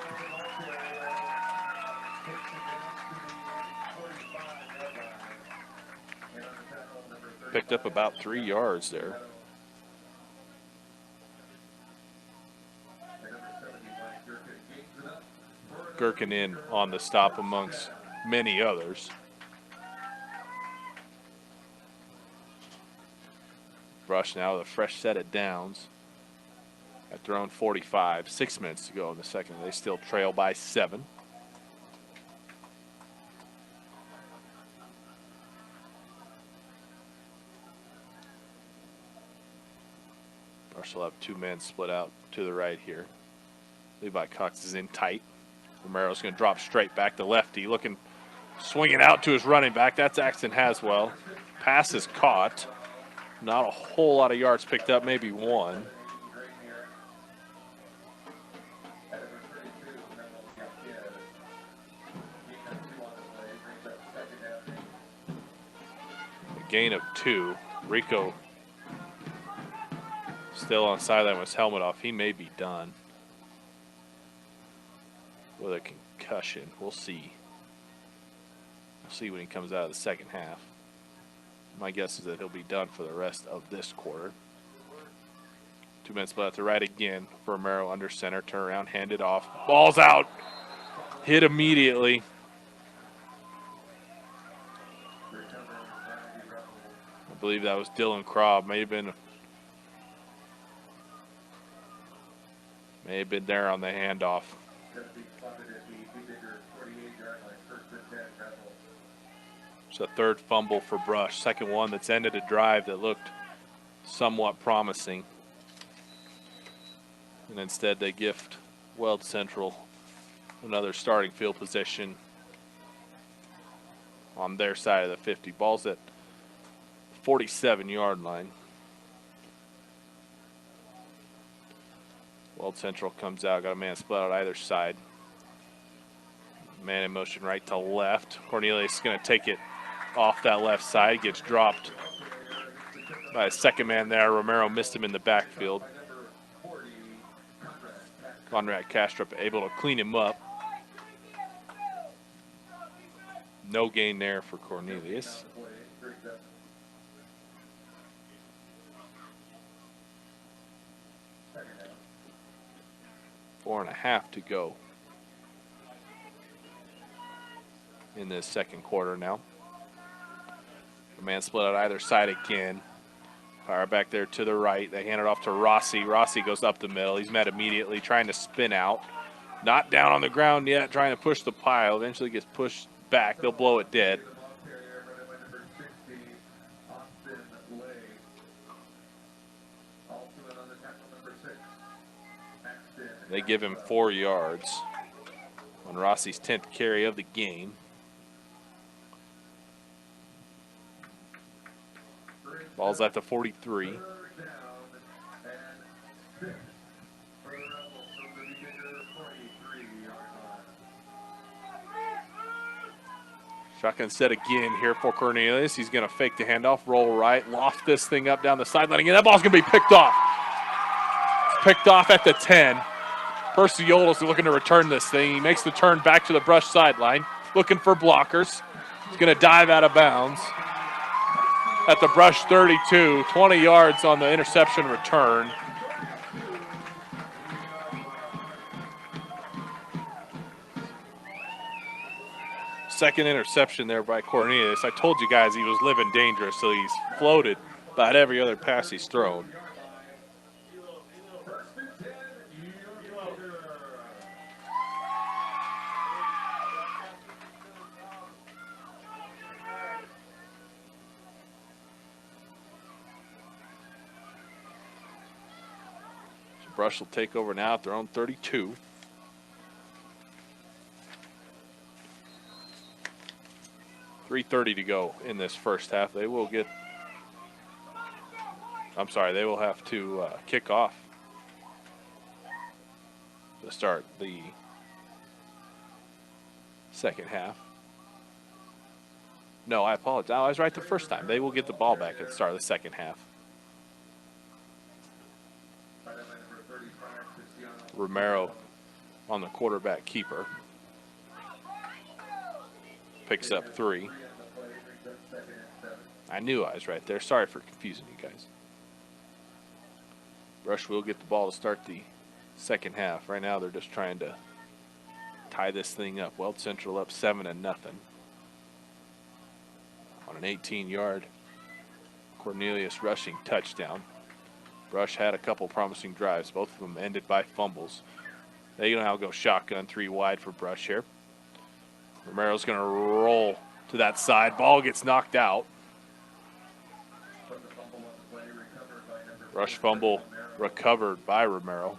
Picked up about 3 yards there. Gherkin in on the stop amongst many others. Brush now with a fresh set of downs at their own 45. 6 minutes to go in the second. They still trail by 7. Brush will have 2 men split out to the right here. Levi Cox is in tight. Romero's going to drop straight back to lefty, looking, swinging out to his running back. That's Axton Haswell. Pass is caught. Not a whole lot of yards picked up, maybe 1. A gain of 2. Rico still on sideline with his helmet off. He may be done with a concussion. We'll see. We'll see when he comes out of the second half. My guess is that he'll be done for the rest of this quarter. 2 minutes left to right again. For Romero under center. Turn around, hand it off. Ball's out. Hit immediately. I believe that was Dylan Crobb. May have been there on the handoff. It's a 3rd fumble for Brush. Second one that's ended a drive that looked somewhat promising. And instead they gift Weld Central another starting field position on their side of the 50. Ball's at 47-yard line. Weld Central comes out, got a man split out either side. Man in motion right to left. Cornelius is going to take it off that left side, gets dropped by a second man there. Romero missed him in the backfield. Conrad Kastrup able to clean him up. No gain there for Cornelius. Four and a half to go in this second quarter now. A man split out either side again. Fire back there to the right. They hand it off to Rossi. Rossi goes up the middle. He's met immediately, trying to spin out. Not down on the ground yet, trying to push the pile. Eventually gets pushed back. They'll blow it dead. They give him 4 yards on Rossi's 10th carry of the game. Ball's at the 43. Shotgun set again here for Cornelius. He's going to fake the handoff, roll right, loft this thing up down the sideline again. That ball's going to be picked off. It's picked off at the 10. Percy Yolis looking to return this thing. He makes the turn back to the Brush sideline, looking for blockers. He's going to dive out of bounds at the Brush 32, 20 yards on the interception return. Second interception there by Cornelius. I told you guys he was living dangerous, so he's floated about every other pass he's thrown. Brush will take over now at their own 32. .330 to go in this first half. They will get, they will have to kick off to start the second half. No, I apologize. I was right the first time. They will get the ball back at the start of the second half. Romero on the quarterback keeper. Picks up 3. I knew I was right there. Sorry for confusing you guys. Brush will get the ball to start the second half. Right now they're just trying to tie this thing up. Weld Central up 7-0 on an 18-yard Cornelius rushing touchdown. Brush had a couple promising drives. Both of them ended by fumbles. They now go shotgun 3 wide for Brush here. Romero's going to roll to that side. Ball gets knocked out. Brush fumble recovered by Romero.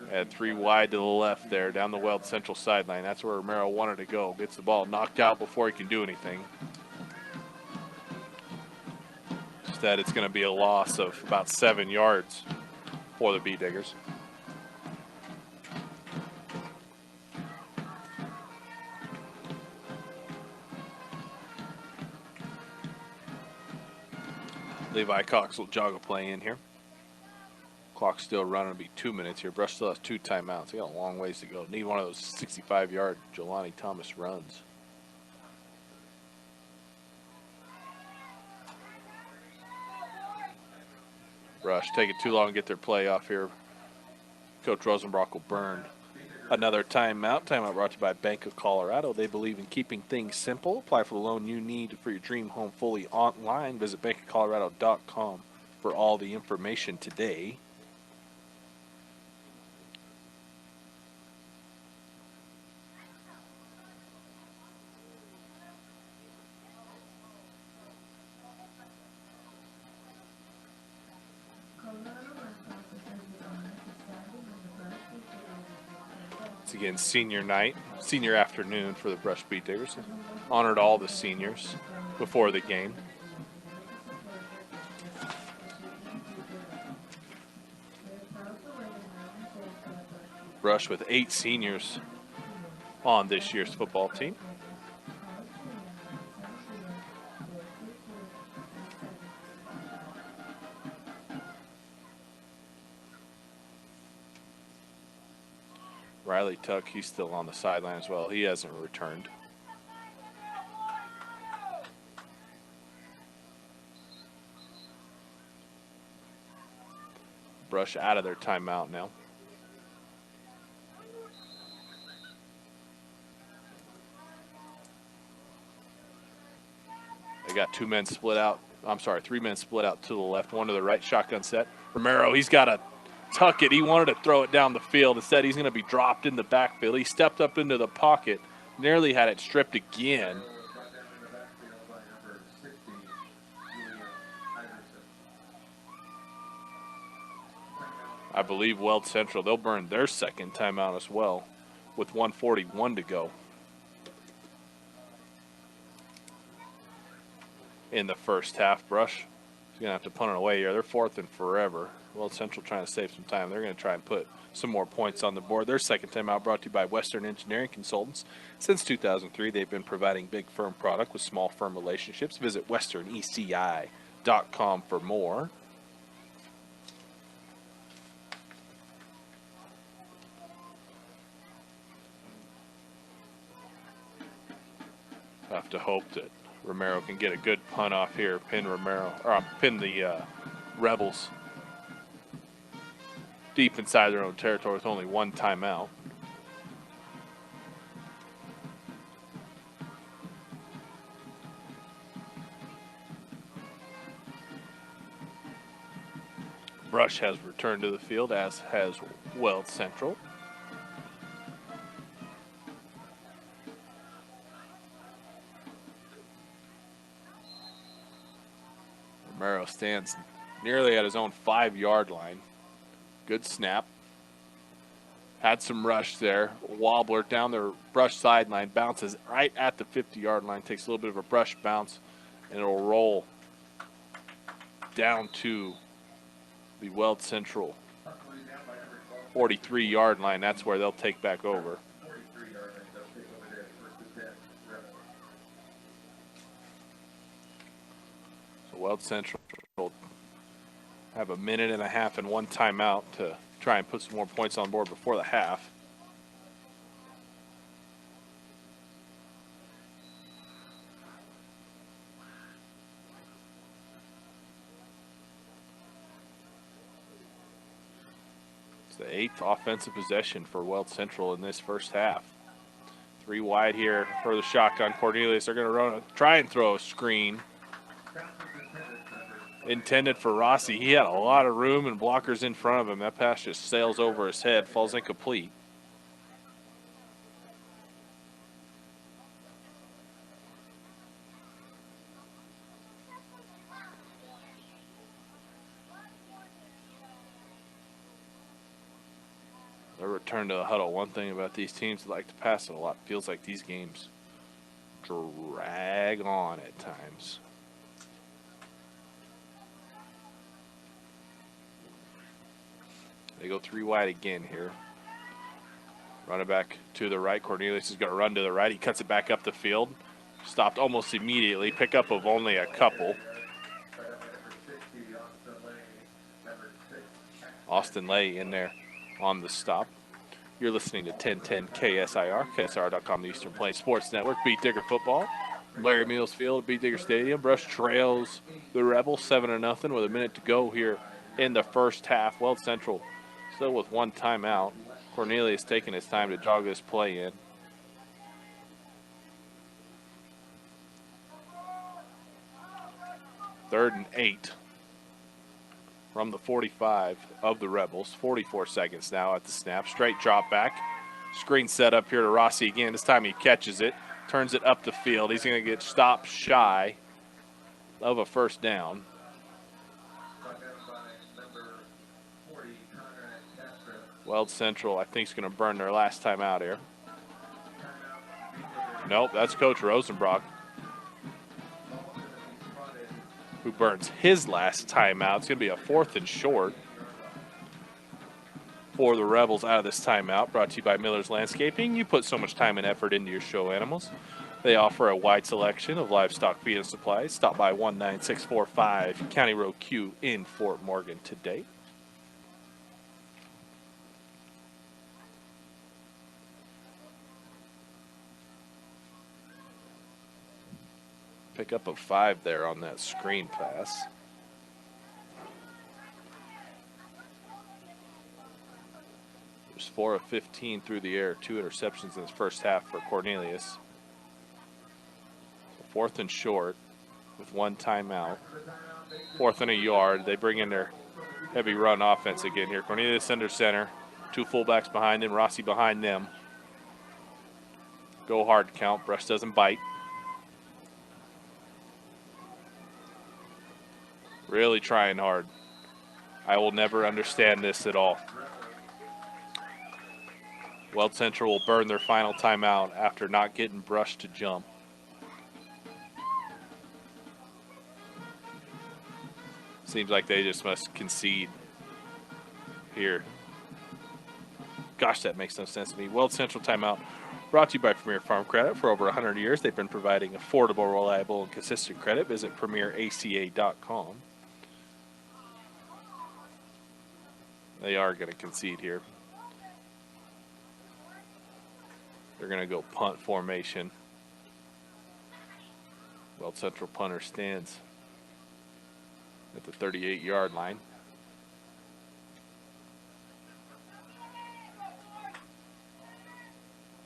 Had 3 wide to the left there down the Weld Central sideline. That's where Romero wanted to go. Gets the ball knocked out before he can do anything. Instead, it's going to be a loss of about 7 yards for the B-Diggers. Levi Cox will jog a play in here. Clock's still running. It'll be 2 minutes here. Brush still has 2 timeouts. They got a long ways to go. Need one of those 65-yard Jelani Thomas runs. Brush taking too long to get their play off here. Coach Rosenbrock will burn another timeout. Timeout brought to you by Bank of Colorado. They believe in keeping things simple. Apply for the loan you need for your dream home fully online. Visit bankofcolorado.com for all the information today. Once again, senior night, senior afternoon for the Brush Beat Diggers. Honored all the seniors before the game. Brush with 8 seniors on this year's football team. Riley Tuck, he's still on the sideline as well. He hasn't returned. Brush out of their timeout now. They got 2 men split out. I'm sorry, 3 men split out to the left, 1 to the right. Shotgun set. Romero, he's got to tuck it. He wanted to throw it down the field. Instead, he's going to be dropped in the backfield. He stepped up into the pocket, nearly had it stripped again. I believe Weld Central, they'll burn their second timeout as well with 1:41 to go in the first half. Brush is going to have to punt it away here. They're 4th and forever. Weld Central trying to save some time. They're going to try and put some more points on the board. Their second timeout brought to you by Western Engineering Consultants. Since 2003, they've been providing big firm product with small firm relationships. Visit westerneci.com for more. Have to hope that Romero can get a good punt off here, pin Romero, or pin the Rebels deep inside their own territory with only 1 timeout. Brush has returned to the field, as has Weld Central. Romero stands nearly at his own 5-yard line. Good snap. Had some rush there. Wobbler down the Brush sideline. Bounces right at the 50-yard line. Takes a little bit of a Brush bounce, and it'll roll down to the Weld Central 43-yard line. That's where they'll take back over. So Weld Central have a minute and a half and 1 timeout to try and put some more points on board before the half. It's the 8th offensive possession for Weld Central in this first half. 3 wide here for the shotgun. Cornelius, they're going to try and throw a screen intended for Rossi. He had a lot of room and blockers in front of him. That pass just sails over his head, falls incomplete. Their return to the huddle. One thing about these teams that like to pass it a lot, feels like these games drag on at times. They go 3 wide again here. Run it back to the right. Cornelius is going to run to the right. He cuts it back up the field. Stopped almost immediately. Pickup of only a couple. Austin Lay in there on the stop. You're listening to 1010 KSIR, KSIR.com, the Eastern Plains Sports Network. Beat Digger football. Larry Mills Field, Beat Digger Stadium. Brush trails the Rebels 7-0 with a minute to go here in the first half. Weld Central still with 1 timeout. Cornelius taking his time to jog this play in. Third and 8 from the 45 of the Rebels. 44 seconds now at the snap. Straight drop back. Screen set up here to Rossi again. This time he catches it, turns it up the field. He's going to get stopped shy of a first down. Weld Central, I think, is going to burn their last time out here. Nope, that's Coach Rosenbrock who burns his last timeout. It's going to be a 4th and short for the Rebels out of this timeout. Brought to you by Miller's Landscaping. You put so much time and effort into your show animals. They offer a wide selection of livestock feed and supplies. Stop by 19645 County Road Q in Fort Morgan today. Pick up a 5 there on that screen pass. There's 4 of 15 through the air, 2 interceptions in his first half for Cornelius. 4th and short with 1 timeout. 4th and a yard. They bring in their heavy run offense again here. Cornelius under center. 2 fullbacks behind them. Rossi behind them. Go hard count. Brush doesn't bite. Really trying hard. I will never understand this at all. Weld Central will burn their final timeout after not getting Brush to jump. Seems like they just must concede here. Gosh, that makes no sense to me. Weld Central timeout brought to you by Premier Farm Credit. For over 100 years, they've been providing affordable, reliable, and consistent credit. Visit premieraca.com. They are going to concede here. They're going to go punt formation. Weld Central punter stands at the 38-yard line.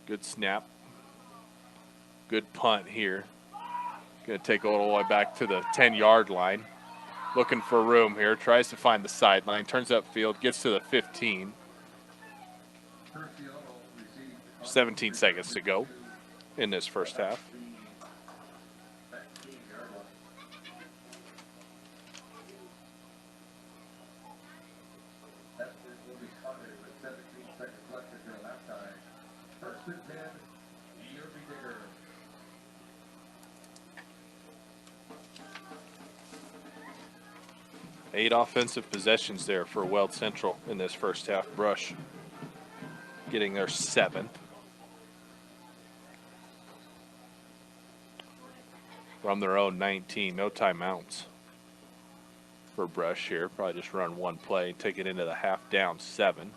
Good snap. Good punt here. Going to take it all the way back to the 10-yard line. Looking for room here. Tries to find the sideline. Turns upfield. Gets to the 15. 17 seconds to go in this first half. Eight offensive possessions there for Weld Central in this first half. Brush getting their 7th. From their own 19. No timeouts for Brush here. Probably just run 1 play, take it into the half, down 7.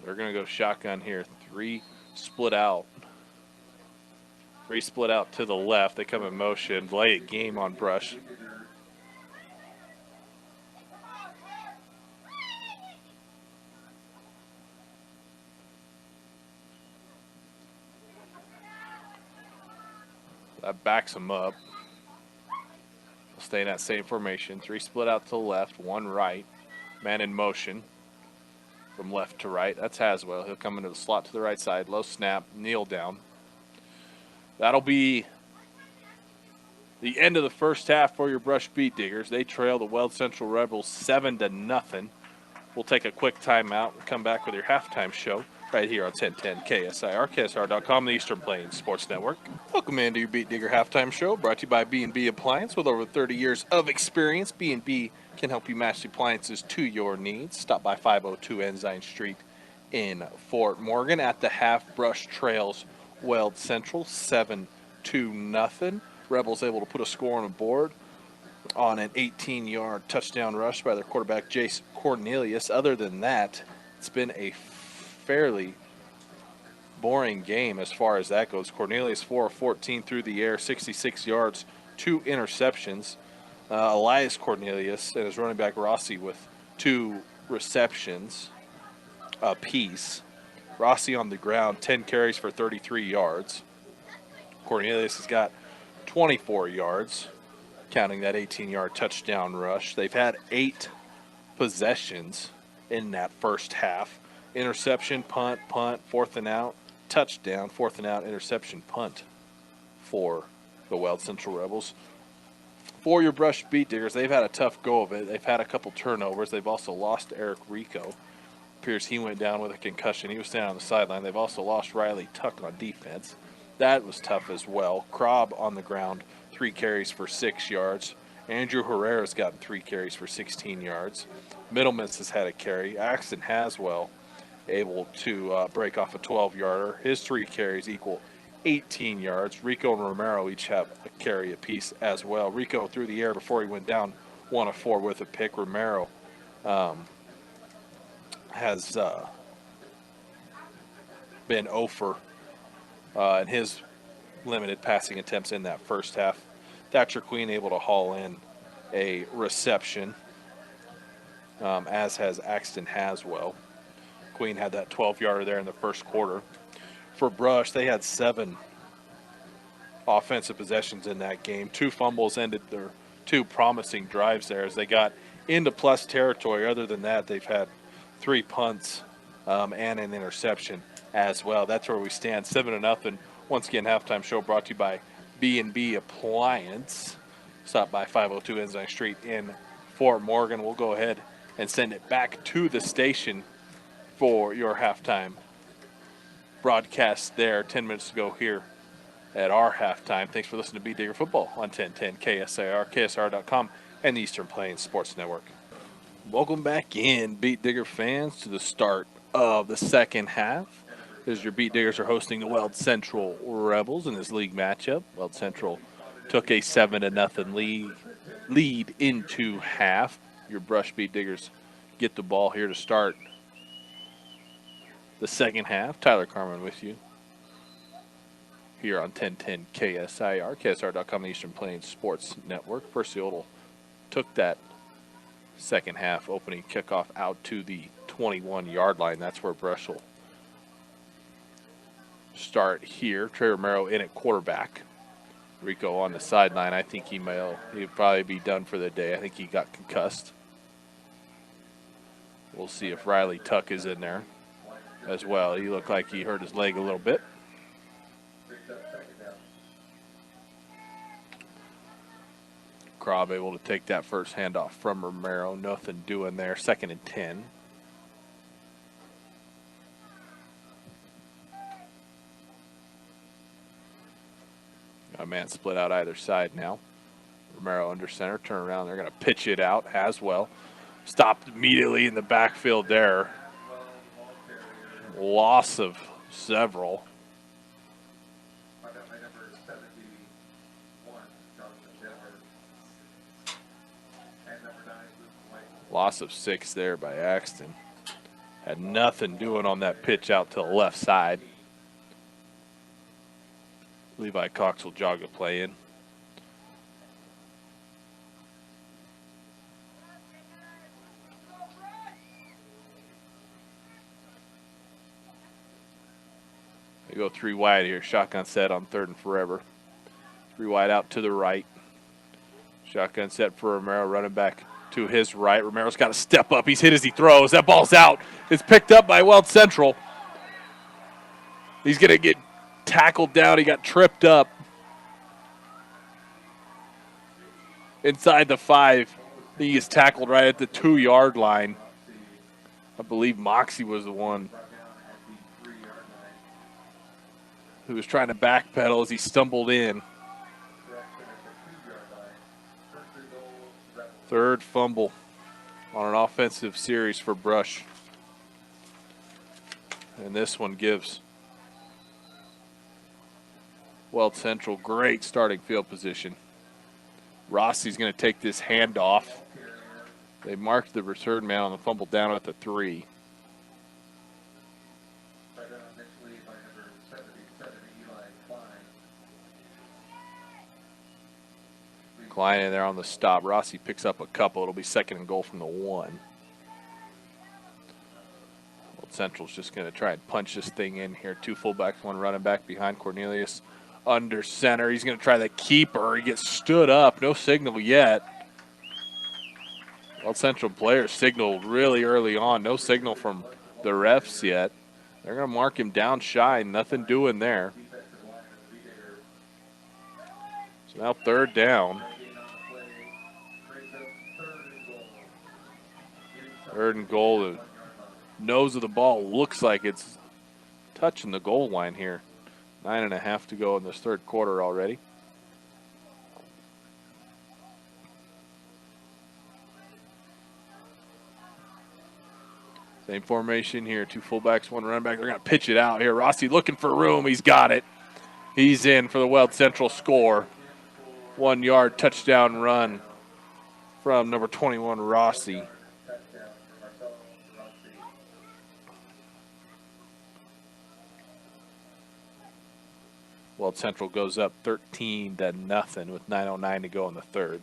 They're going to go shotgun here. 3 split out. 3 split out to the left. They come in motion. Lay a game on Brush. That backs them up. They'll stay in that same formation. 3 split out to the left, 1 right. Man in motion from left to right. That's Haswell. He'll come into the slot to the right side. Low snap, kneel down. That'll be the end of the first half for your Brush Beat Diggers. They trail the Weld Central Rebels 7-0. We'll take a quick timeout and come back with your halftime show right here on 1010 KSIR, KSR.com, the Eastern Plains Sports Network. Welcome into your Beat Digger halftime show, brought to you by B&B Appliance. With over 30 years of experience, B&B can help you match the appliances to your needs. Stop by 502 Ensign Street in Fort Morgan. At the half, Brush trails Weld Central 7-0. Rebels able to put a score on the board on an 18-yard touchdown rush by their quarterback, Jace Cornelius. Other than that, it's been a fairly boring game as far as that goes. Cornelius 4 of 14 through the air, 66 yards, 2 interceptions. Elias Cornelius and his running back Rossi with 2 receptions apiece. Rossi on the ground, 10 carries for 33 yards. Cornelius has got 24 yards, counting that 18-yard touchdown rush. They've had 8 possessions in that first half. Interception, punt, 4th and out, touchdown, 4th and out, interception, punt for the Weld Central Rebels. For your Brush Beat Diggers, they've had a tough go of it. They've had a couple turnovers. They've also lost Eric Rico. Appears he went down with a concussion. He was standing on the sideline. They've also lost Riley Tuck on defense. That was tough as well. Krob on the ground, 3 carries for 6 yards. Andrew Herrera's gotten 3 carries for 16 yards. Middleman's has had a carry. Axton Haswell able to break off a 12-yarder. His 3 carries equal 18 yards. Rico and Romero each have a carry apiece as well. Rico through the air before he went down, 1 of 4 with a pick. Romero has been 0 for in his limited passing attempts in that first half. Thatcher Queen able to haul in a reception, as has Axton Haswell. Queen had that 12-yarder there in the first quarter. For Brush, they had 7 offensive possessions in that game. 2 fumbles ended their 2 promising drives there as they got into plus territory. Other than that, they've had 3 punts and an interception as well. That's where we stand, 7-0. Once again, halftime show brought to you by B&B Appliance. Stop by 502 Ensign Street in Fort Morgan. We'll go ahead and send it back to the station for your halftime broadcast there. 10 minutes to go here at our halftime. Thanks for listening to Beat Digger Football on 1010 KSIR, KSR.com, and the Eastern Plains Sports Network. Welcome back in, Beat Digger fans, to the start of the second half. As your Beat Diggers are hosting the Weld Central Rebels in this league matchup. Weld Central took a 7-0 lead into half. Your Brush Beat Diggers get the ball here to start the second half. Tyler Carmen with you here on 1010 KSIR, KSR.com, the Eastern Plains Sports Network. Percy Odell took that second half opening kickoff out to the 21-yard line. That's where Brush will start here. Trey Romero in at quarterback. Rico on the sideline. I think he'd probably be done for the day. I think he got concussed. We'll see if Riley Tuck is in there as well. He looked like he hurt his leg a little bit. Krob able to take that first handoff from Romero. Nothing doing there. 2nd and 10. A man split out either side now. Romero under center. Turn around. They're going to pitch it out. Haswell stopped immediately in the backfield there. Loss of several. Loss of 6 there by Axton. Had nothing doing on that pitch out to the left side. Levi Cox will jog a play in. They go 3 wide here. Shotgun set on 3rd and forever. 3 wide out to the right. Shotgun set for Romero, running back to his right. Romero's got to step up. He's hit as he throws. That ball's out. It's picked up by Weld Central. He's going to get tackled down. He got tripped up inside the 5. He is tackled right at the 2-yard line. I believe Moxie was the one who was trying to backpedal as he stumbled in. 3rd fumble on an offensive series for Brush. And this one gives Weld Central great starting field position. Rossi's going to take this handoff. They marked the return man on the fumble down at the 3. Klein in there on the stop. Rossi picks up a couple. It'll be 2nd and goal from the 1. Weld Central's just going to try and punch this thing in here. 2 fullbacks, 1 running back behind Cornelius under center. He's going to try the keeper. He gets stood up. No signal yet. Weld Central players signaled really early on. No signal from the refs yet. They're going to mark him down shy. Nothing doing there. So now 3rd down. 3rd and goal. The nose of the ball looks like it's touching the goal line here. 9.5 to go in this 3rd quarter already. Same formation here. 2 fullbacks, 1 running back. They're going to pitch it out here. Rossi looking for room. He's got it. He's in for the Weld Central score. 1-yard touchdown run from number 21, Rossi. Weld Central goes up 13-0 with 9:09 to go in the 3rd.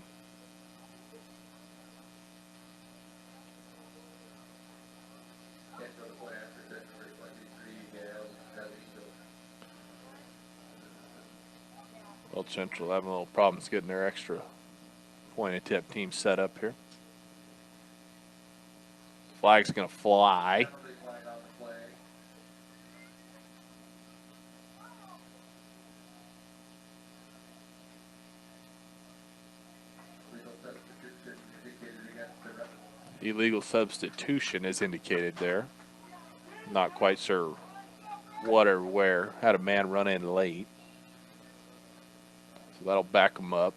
Weld Central having a little problems getting their extra point attempt team set up here. Flag's going to fly. Illegal substitution is indicated there. Not quite sure what or where. Had a man run in late. So that'll back them up.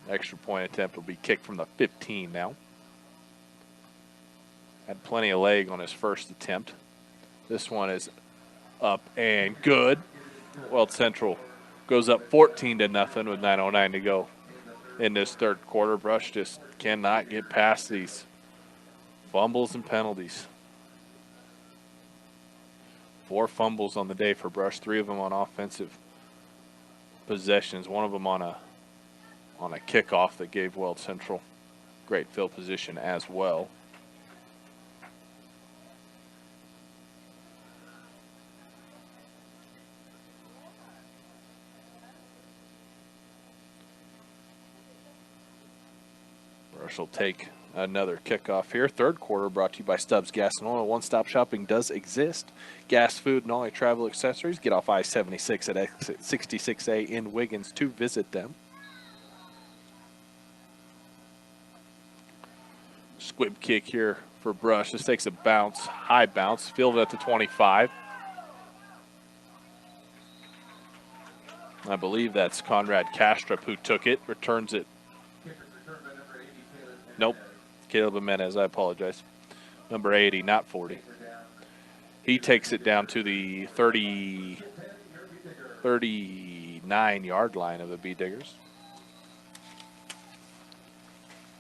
Extra point attempt will be kicked from the 15 now. Had plenty of leg on his first attempt. This one is up and good. Weld Central goes up 14-0 with 9:09 to go in this 3rd quarter. Brush just cannot get past these fumbles and penalties. 4 fumbles on the day for Brush, 3 of them on offensive possessions, 1 of them on a kickoff that gave Weld Central great field position as well. Brush will take another kickoff here. 3rd quarter brought to you by Stubbs Gas and Oil. One-stop shopping does exist. Gas, food, and all your travel accessories. Get off I-76 at exit 66A in Wiggins to visit them. Squib kick here for Brush. This takes a bounce, high bounce, fielded at the 25. I believe that's Conrad Kastrup who took it, returns it. Nope. Caleb Jimenez, I apologize. Number 80, not 40. He takes it down to the 39-yard line of the Bee Diggers.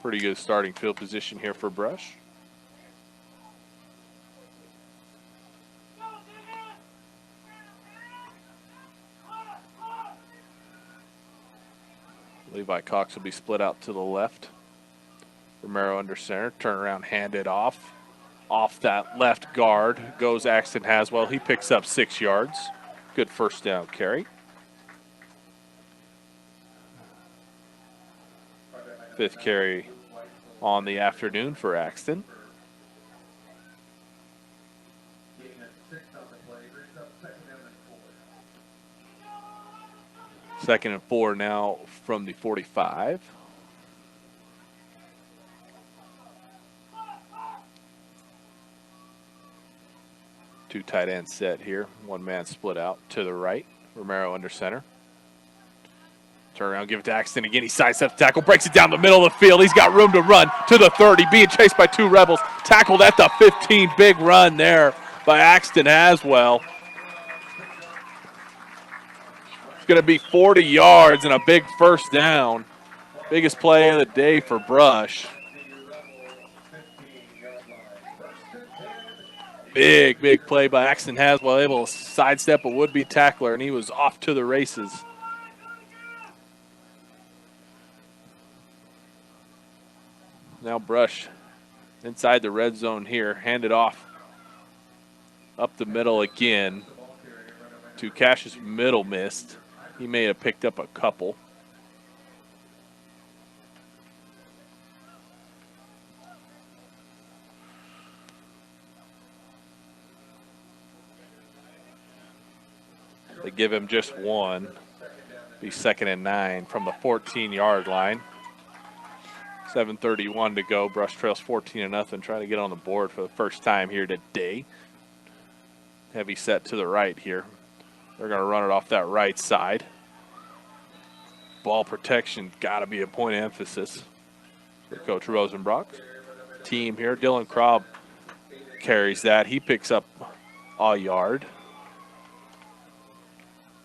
Pretty good starting field position here for Brush. Levi Cox will be split out to the left. Romero under center, turn around, hand it off. Off that left guard goes Axton Haswell. He picks up 6 yards. Good 1st down carry. 5th carry on the afternoon for Axton. Second and 4 now from the 45. Two tight ends set here. 1 man split out to the right. Romero under center. Turn around, give it to Axton again. He sidesteps the tackle, breaks it down the middle of the field. He's got room to run to the 30. Being chased by 2 Rebels. Tackled at the 15. Big run there by Axton Haswell. It's going to be 40 yards and a big 1st down. Biggest play of the day for Brush. Big play by Axton Haswell, able to sidestep a would-be tackler, and he was off to the races. Now Brush inside the red zone here, handed off up the middle again to Cassius Middle missed. He may have picked up a couple. They give him just one. Be 2nd and 9 from the 14-yard line. 7:31 to go. Brush trails 14-0. Trying to get on the board for the first time here today. Heavy set to the right here. They're going to run it off that right side. Ball protection got to be a point of emphasis for Coach Rosenbrock. Team here, Dylan Krob carries that. He picks up a yard.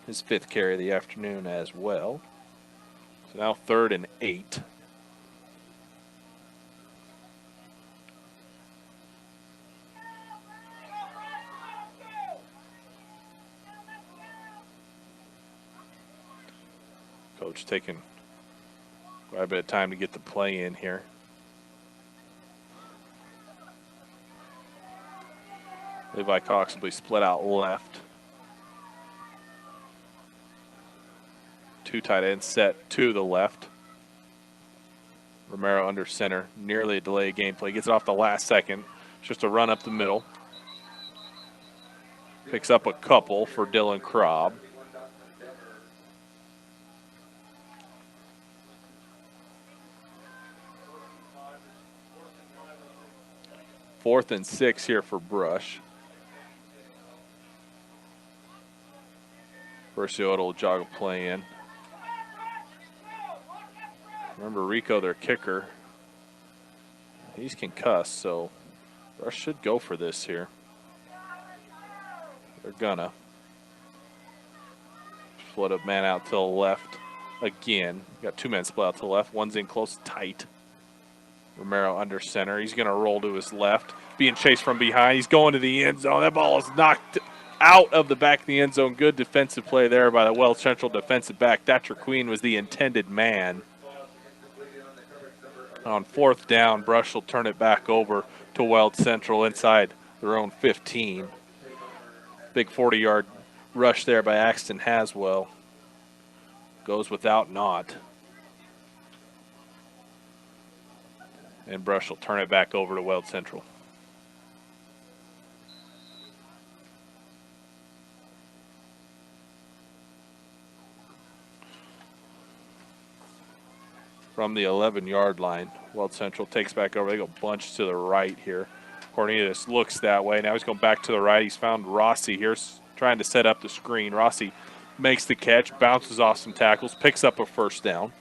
His 5th carry of the afternoon as well. So now 3rd and 8. Coach taking quite a bit of time to get the play in here. Levi Cox will be split out left. 2 tight ends set to the left. Romero under center. Nearly a delayed gameplay. Gets it off the last second. It's just a run up the middle. Picks up a couple for Dylan Krob. Fourth and 6 here for Brush. Versiota will jog a play in. Remember Rico, their kicker. He's concussed, so Brush should go for this here. They're gonna. Split up man out to the left again. Got 2 men split out to the left. One's in close tight. Romero under center. He's going to roll to his left. Being chased from behind. He's going to the end zone. That ball is knocked out of the back of the end zone. Good defensive play there by the Weld Central defensive back. Thatcher Queen was the intended man. On 4th down, Brush will turn it back over to Weld Central inside their own 15. Big 40-yard rush there by Axton Haswell. Goes without naught. And Brush will turn it back over to Weld Central. From the 11-yard line, Weld Central takes back over. They go bunch to the right here. Cornelius looks that way. Now he's going back to the right. He's found Rossi here trying to set up the screen. Rossi makes the catch, bounces off some tackles, picks up a 1st down.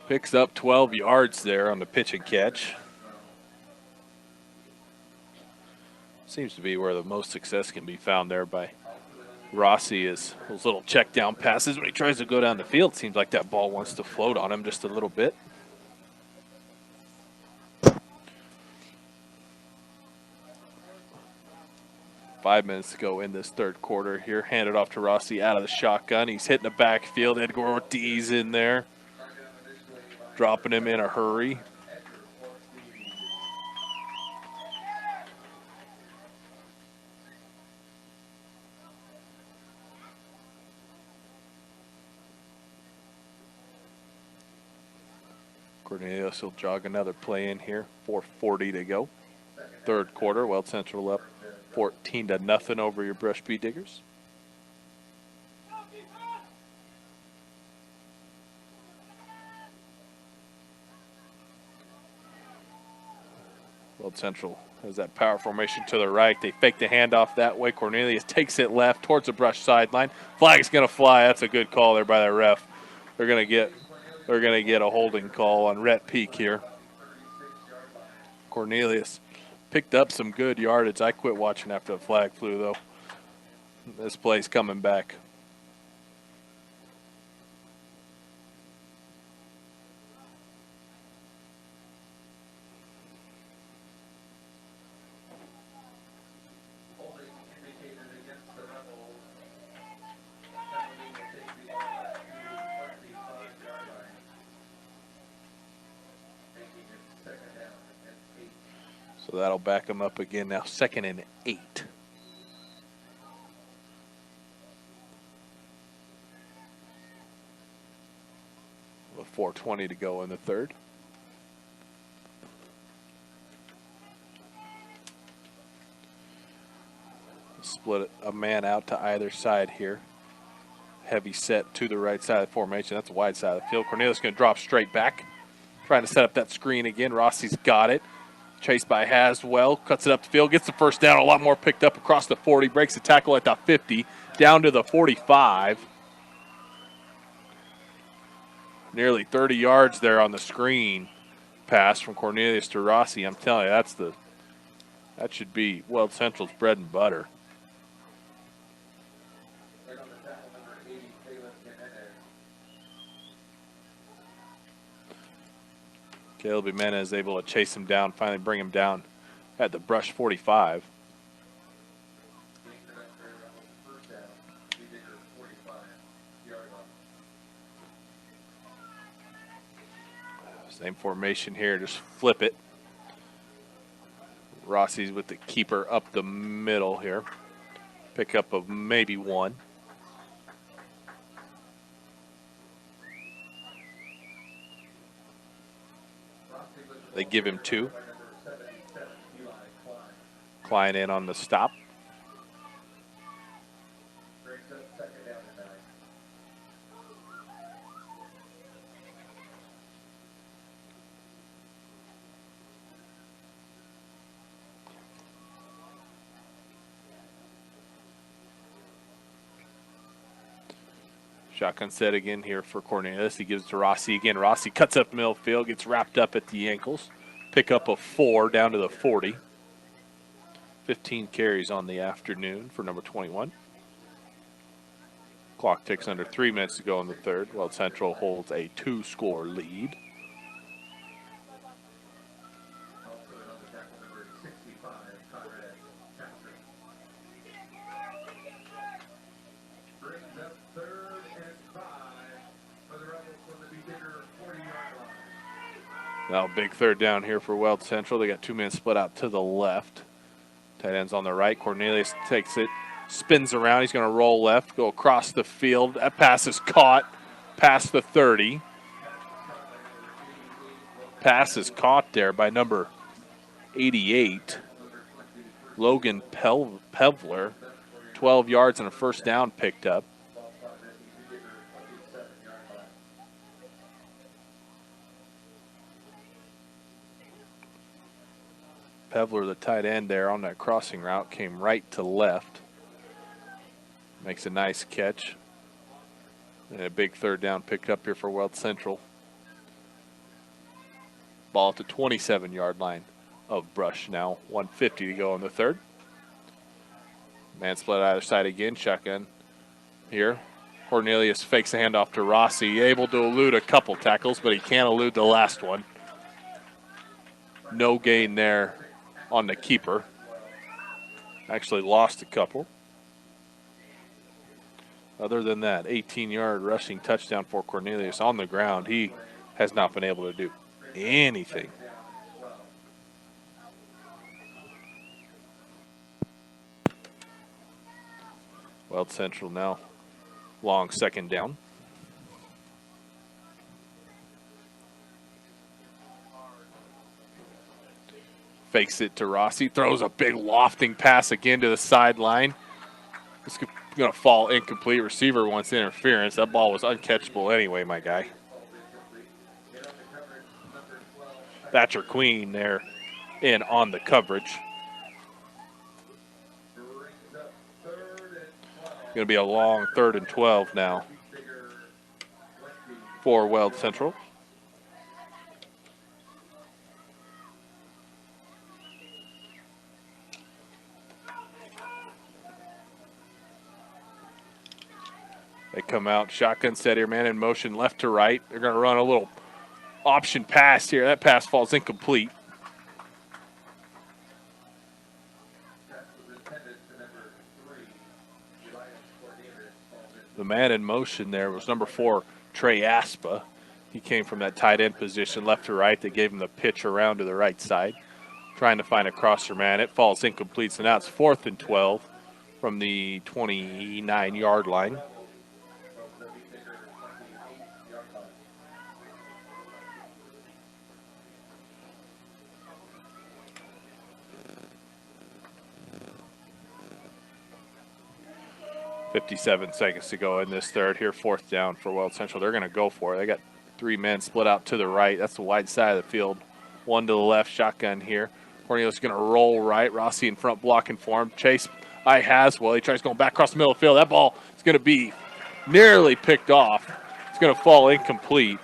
Picks up 12 yards there on the pitch and catch. Seems to be where the most success can be found there by Rossi is those little check down passes. When he tries to go down the field, seems like that ball wants to float on him just a little bit. Five minutes to go in this 3rd quarter here. Handed off to Rossi out of the shotgun. He's hitting the backfield. Edgar Ortiz in there. Dropping him in a hurry. Cornelius will jog another play in here. 4:40 to go. 3rd quarter. Weld Central up 14-0 over your Brush Bee Diggers. Weld Central has that power formation to the right. They fake the handoff that way. Cornelius takes it left towards the Brush sideline. Flag's going to fly. That's a good call there by the ref. They're going to get a holding call on Rhett Peak here. Cornelius picked up some good yardage. I quit watching after the flag flew, though. This play's coming back. So that'll back them up again now. 2nd and 8. With 4:20 to go in the 3rd. Split a man out to either side here. Heavy set to the right side of the formation. That's a wide side of the field. Cornelius going to drop straight back. Trying to set up that screen again. Rossi's got it. Chased by Haswell. Cuts it up the field. Gets the first down. A lot more picked up across the 40. Breaks the tackle at the 50. Down to the 45. Nearly 30 yards there on the screen pass from Cornelius to Rossi. I'm telling you, that should be Weld Central's bread and butter. Caleb Jimenez able to chase him down, finally bring him down at the brush 45. Same formation here, just flip it. Rossi's with the keeper up the middle here. Pickup of maybe one. They give him two. Klein in on the stop. Shotgun set again here for Cornelius. He gives it to Rossi again. Rossi cuts up the middle field, gets wrapped up at the ankles. Pick up of 4 down to the 40. 15 carries on the afternoon for number 21. Clock ticks under 3 minutes to go in the third. Weld Central holds a 2-score lead. Now big third down here for Weld Central. They got 2 men split out to the left. Tight end's on the right. Cornelius takes it, spins around. He's going to roll left, go across the field. That pass is caught past the 30. Pass is caught there by number 88, Logan Pevler. 12 yards and a first down picked up. Pevler, the tight end there on that crossing route, came right to left. Makes a nice catch. And a big third down picked up here for Weld Central. Ball at the 27-yard line of Brush now. 1:50 to go in the third. Man split either side again. Shotgun here. Cornelius fakes the handoff to Rossi. Able to elude a couple tackles, but he can't elude the last one. No gain there on the keeper. Actually lost a couple. Other than that, 18-yard rushing touchdown for Cornelius on the ground. He has not been able to do anything. Weld Central now long second down. Fakes it to Rossi, throws a big lofting pass again to the sideline. It's going to fall incomplete. Receiver wants interference. That ball was uncatchable anyway, my guy. Thatcher Queen there in on the coverage. Going to be a long 3rd and 12 now for Weld Central. They come out, shotgun set here, man in motion left to right. They're going to run a little option pass here. That pass falls incomplete. The man in motion there was number 4, Trey Aspa. He came from that tight end position left to right. They gave him the pitch around to the right side, trying to find a crosser man. It falls incomplete, so now it's 4th and 12 from the 29-yard line. 57 seconds to go in this third. Here, fourth down for Weld Central. They're going to go for it. They got 3 men split out to the right. That's the wide side of the field. 1 to the left, shotgun here. Cornelius going to roll right. Rossi in front blocking for him. Chase Haswell. He tries going back across the middle of the field. That ball is going to be nearly picked off. It's going to fall incomplete.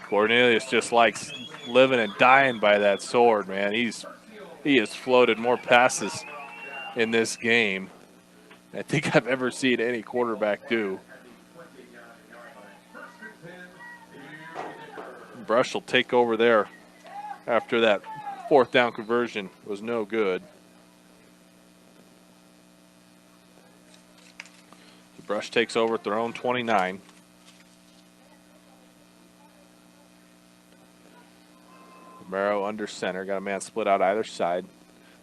Cornelius just likes living and dying by that sword, man. He has floated more passes in this game than I think I've ever seen any quarterback do. Brush will take over there after that fourth down conversion was no good. Brush takes over at their own 29. Romero under center. Got a man split out either side.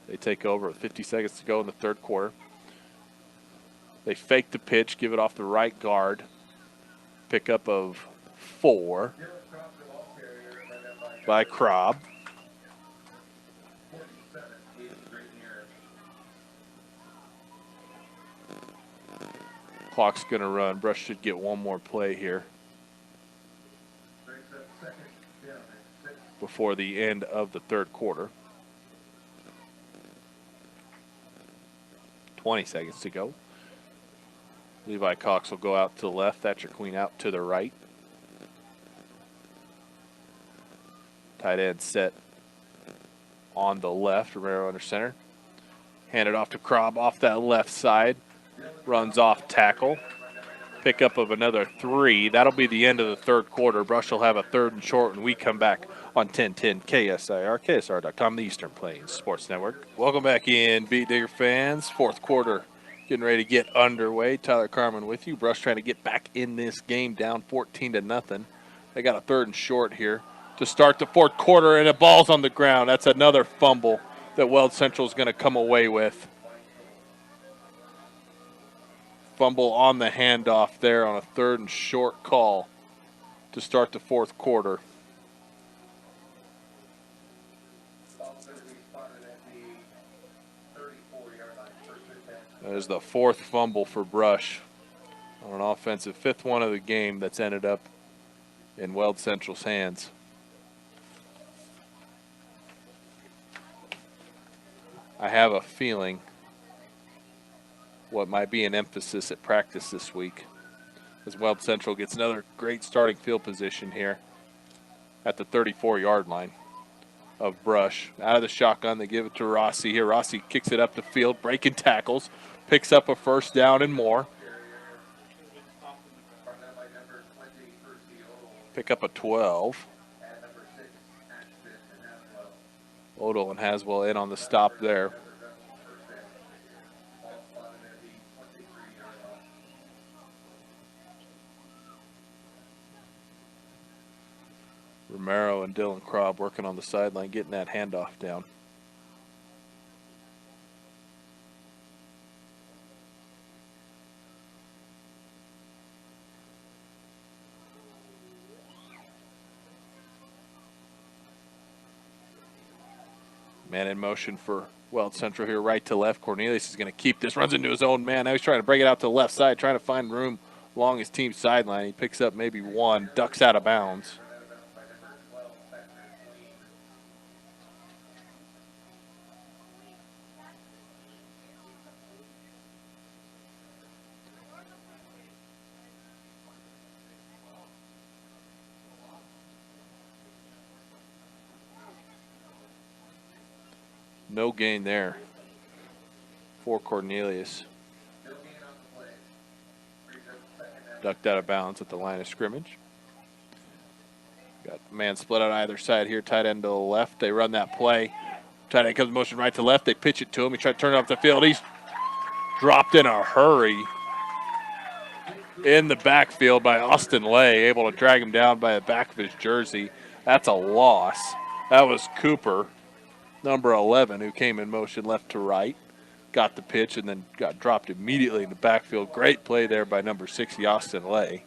They take over with 50 seconds to go in the third quarter. They fake the pitch, give it off the right guard. Pickup of 4 by Krob. Clock's going to run. Brush should get one more play here before the end of the third quarter. 20 seconds to go. Levi Cox will go out to the left. Thatcher Queen out to the right. Tight end set on the left. Romero under center. Hand it off to Krob off that left side. Runs off tackle. Pickup of another 3. That'll be the end of the third quarter. Brush will have a 3rd and short, and we come back on 1010 KSIR, KSR.com, the Eastern Plains Sports Network. Welcome back in, Beat Digger fans. Fourth quarter getting ready to get underway. Tyler Carmen with you. Brush trying to get back in this game, down 14-0. They got a 3rd and short here to start the fourth quarter, and the ball's on the ground. That's another fumble that Weld Central is going to come away with. Fumble on the handoff there on a 3rd and short call to start the fourth quarter. That is the 4th fumble for Brush on an offensive 5th one of the game that's ended up in Weld Central's hands. I have a feeling what might be an emphasis at practice this week as Weld Central gets another great starting field position here at the 34-yard line of Brush. Out of the shotgun, they give it to Rossi here. Rossi kicks it up the field, breaking tackles, picks up a 1st down and more. Pick up a 12. Odell and Haswell in on the stop there. Romero and Dylan Krob working on the sideline, getting that handoff down. Man in motion for Weld Central here, right to left. Cornelius is going to keep this, runs into his own man. Now he's trying to break it out to the left side, trying to find room along his team's sideline. He picks up maybe 1, ducks out of bounds. No gain there for Cornelius. Ducked out of bounds at the line of scrimmage. Got a man split on either side here, tight end to the left. They run that play. Tight end comes motion right to left. They pitch it to him. He tried to turn it up the field. He's dropped in a hurry in the backfield by Austin Lay, able to drag him down by the back of his jersey. That's a loss. That was Cooper, number 11, who came in motion left to right, got the pitch, and then got dropped immediately in the backfield. Great play there by number 60, Austin Lay.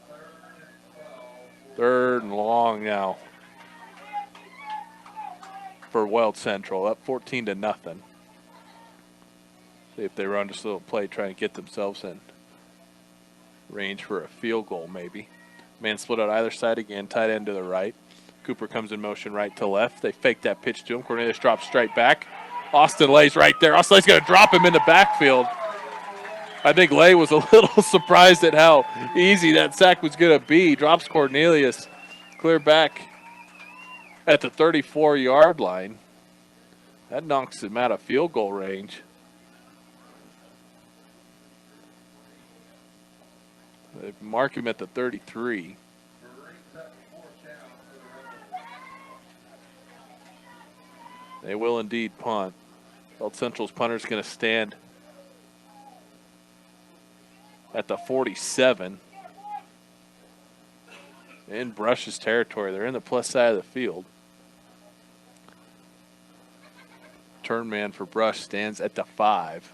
3rd and long now for Weld Central, up 14-0. See if they run just a little play, trying to get themselves in range for a field goal maybe. Man split out either side again, tight end to the right. Cooper comes in motion right to left. They fake that pitch to him. Cornelius drops straight back. Austin Lay's right there. Austin Lay's going to drop him in the backfield. I think Lay was a little surprised at how easy that sack was going to be. Drops Cornelius clear back at the 34-yard line. That knocks him out of field goal range. They mark him at the 33. They will indeed punt. Weld Central's punter is going to stand at the 47. In Brush's territory. They're in the plus side of the field. Turn man for Brush stands at the 5.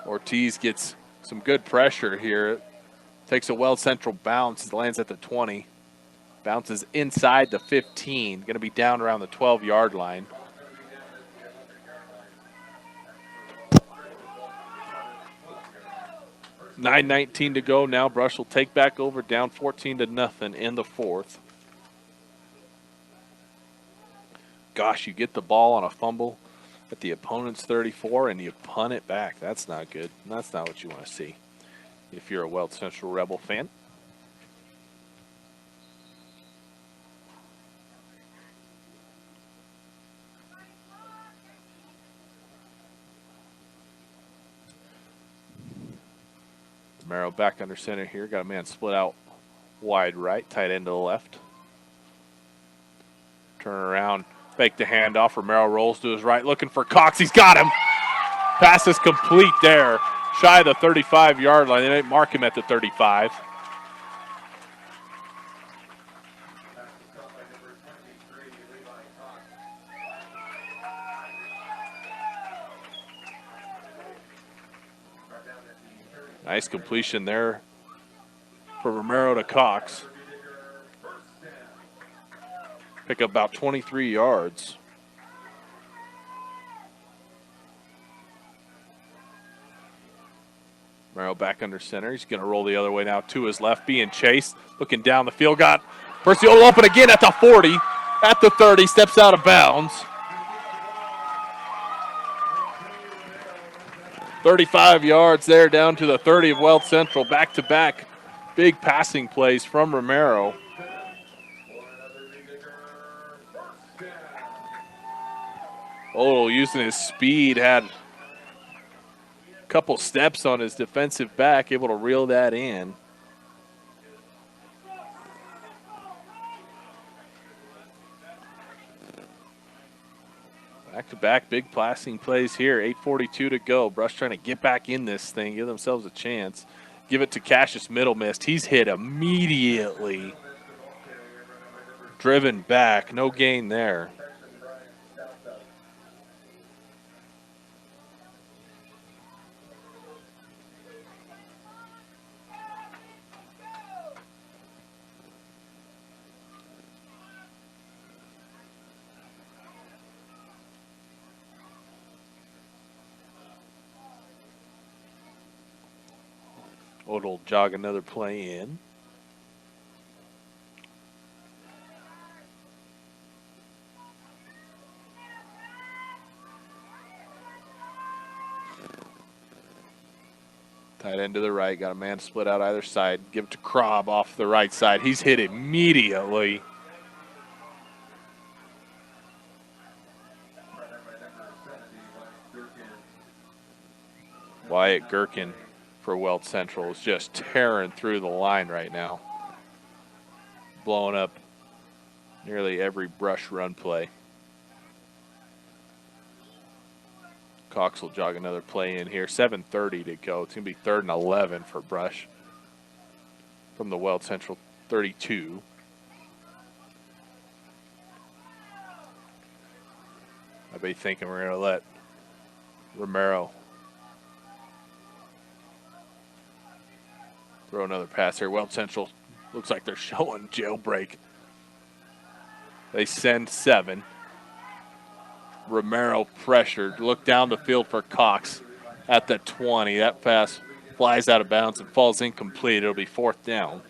Ortiz gets some good pressure here. Takes a Weld Central bounce. Lands at the 20. Bounces inside the 15. Going to be down around the 12-yard line. $9:19 to go now. Brush will take back over, down 14-0 in the fourth. Gosh, you get the ball on a fumble at the opponent's 34 and you punt it back. That's not good. That's not what you want to see if you're a Weld Central Rebel fan. Romero back under center here. Got a man split out wide right, tight end to the left. Turn around, fake the handoff. Romero rolls to his right, looking for Cox. He's got him. Pass is complete there. Shy of the 35-yard line. They might mark him at the 35. Nice completion there for Romero to Cox. Pick up about 23 yards. Romero back under center. He's going to roll the other way now to his left, being chased. Looking down the field. Got Percy open again at the 40. At the 30, steps out of bounds. 35 yards there down to the 30 of Weld Central. Back-to-back big passing plays from Romero. Odell using his speed, had a couple steps on his defensive back, able to reel that in. Back-to-back big passing plays here. 8:42 to go. Brush trying to get back in this thing, give themselves a chance. Give it to Cassius Middle missed. He's hit immediately. Driven back. No gain there. Odell jog another play in. Tight end to the right. Got a man split out either side. Give it to Krob off the right side. He's hit immediately. Wyatt Gherkin for Weld Central is just tearing through the line right now. Blowing up nearly every brush run play. Cox will jog another play in here. 7:30 to go. It's going to be 3rd and 11 for Brush from the Weld Central 32. I be thinking we're going to let Romero throw another pass here. Weld Central looks like they're showing jailbreak. They send 7. Romero pressured. Look down the field for Cox at the 20. That pass flies out of bounds and falls incomplete. It'll be 4th down.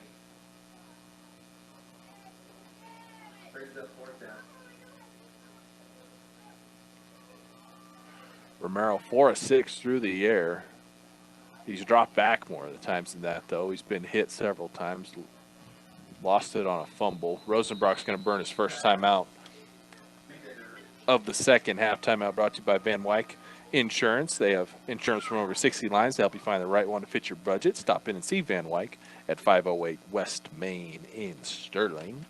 Romero 4 of 6 through the air. He's dropped back more of the times than that, though. He's been hit several times. Lost it on a fumble. Rosenbrock's going to burn his first timeout of the second half. Timeout brought to you by Van Wyck Insurance. They have insurance from over 60 lines to help you find the right one to fit your budget. Stop in and see Van Wyck at 508 West Main in Sterling.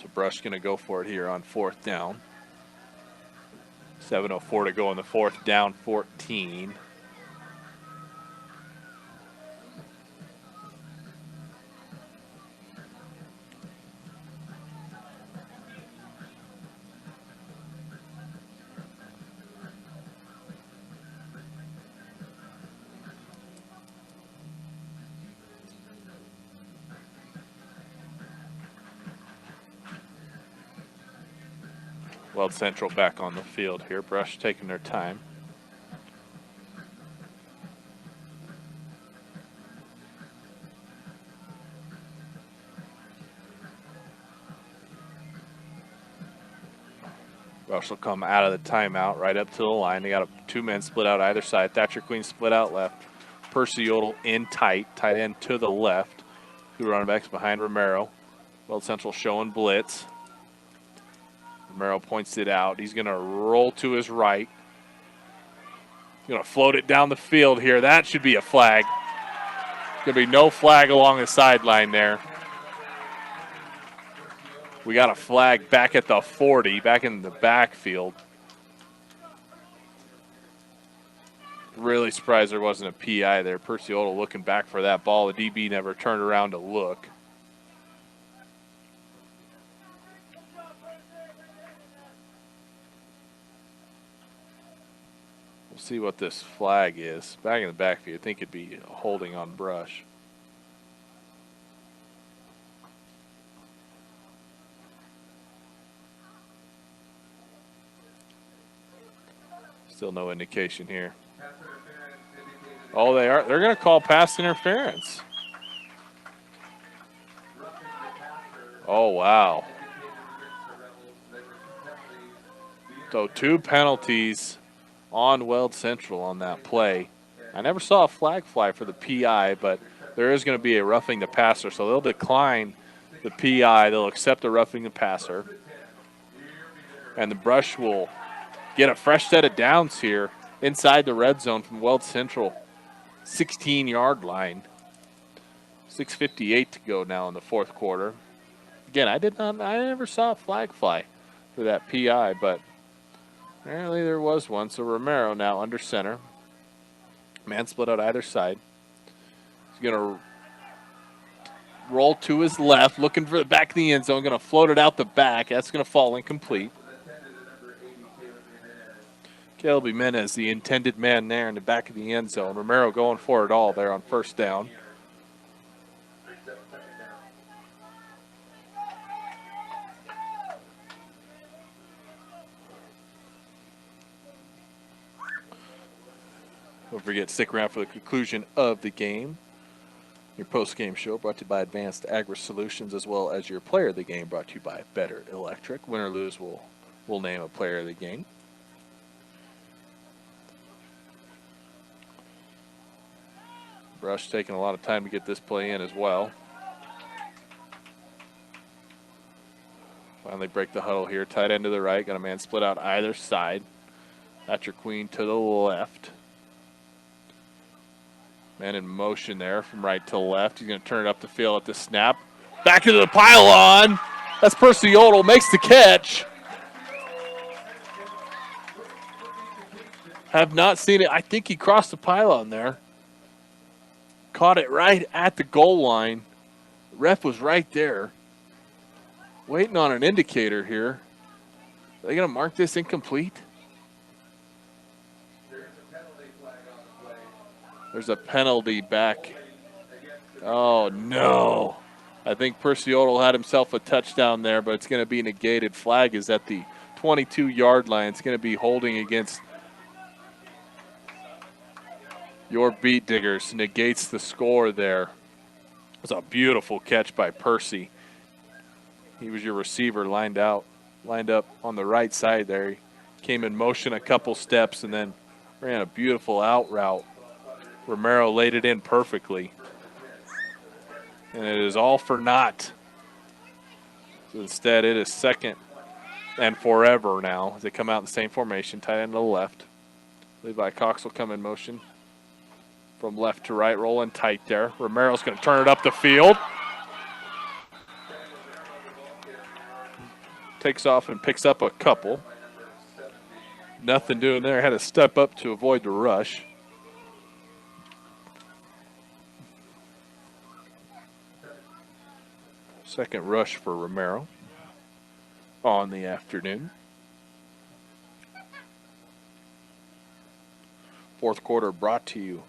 So Brush going to go for it here on 4th down. 7:04 to go in the 4th, down 14. Weld Central back on the field here. Brush taking their time. Brush will come out of the timeout right up to the line. They got 2 men split out either side. Thatcher Queen split out left. Percy Yodel in tight end to the left. 2 running backs behind Romero. Weld Central showing blitz. Romero points it out. He's going to roll to his right. He's going to float it down the field here. That should be a flag. Going to be no flag along the sideline there. We got a flag back at the 40, back in the backfield. Really surprised there wasn't a PI there. Percy Odell looking back for that ball. The DB never turned around to look. We'll see what this flag is. Back in the backfield, I think it'd be holding on Brush. Still no indication here. Oh, they are. They're going to call pass interference. Oh, wow. So 2 penalties on Weld Central on that play. I never saw a flag fly for the PI, but there is going to be a roughing the passer, so they'll decline the PI. They'll accept the roughing the passer. And the Brush will get a fresh set of downs here inside the red zone from Weld Central. 16-yard line. 6:58 to go now in the 4th quarter. Again, I never saw a flag fly for that PI, but apparently there was one. So Romero now under center. Man split out either side. He's going to roll to his left, looking for the back of the end zone. Going to float it out the back. That's going to fall incomplete. Caleb Jimenez, the intended man there in the back of the end zone. Romero going for it all there on 1st down. Don't forget, stick around for the conclusion of the game. Your post-game show brought to you by Advanced Agri Solutions, as well as your player of the game brought to you by Better Electric. Win or lose, we'll name a player of the game. Brush taking a lot of time to get this play in as well. Finally break the huddle here. Tight end to the right. Got a man split out either side. Thatcher Queen to the left. Man in motion there from right to left. He's going to turn it up the field at the snap. Back into the pylon. That's Percy Yodel. Makes the catch. Have not seen it. I think he crossed the pylon there. Caught it right at the goal line. Ref was right there. Waiting on an indicator here. Are they going to mark this incomplete? There's a penalty back. Oh, no. I think Perciotto had himself a touchdown there, but it's going to be negated. Flag is at the 22-yard line. It's going to be holding against your Beat Diggers. Negates the score there. It was a beautiful catch by Percy. He was your receiver lined up on the right side there. He came in motion a couple steps and then ran a beautiful out route. Romero laid it in perfectly. And it is all for naught. So instead, it is second and forever now as they come out in the same formation, tight end to the left. Levi Cox will come in motion from left to right, rolling tight there. Romero's going to turn it up the field. Takes off and picks up a couple. Nothing doing there. Had to step up to avoid the rush. Second rush for Romero on the afternoon. Fourth quarter brought to you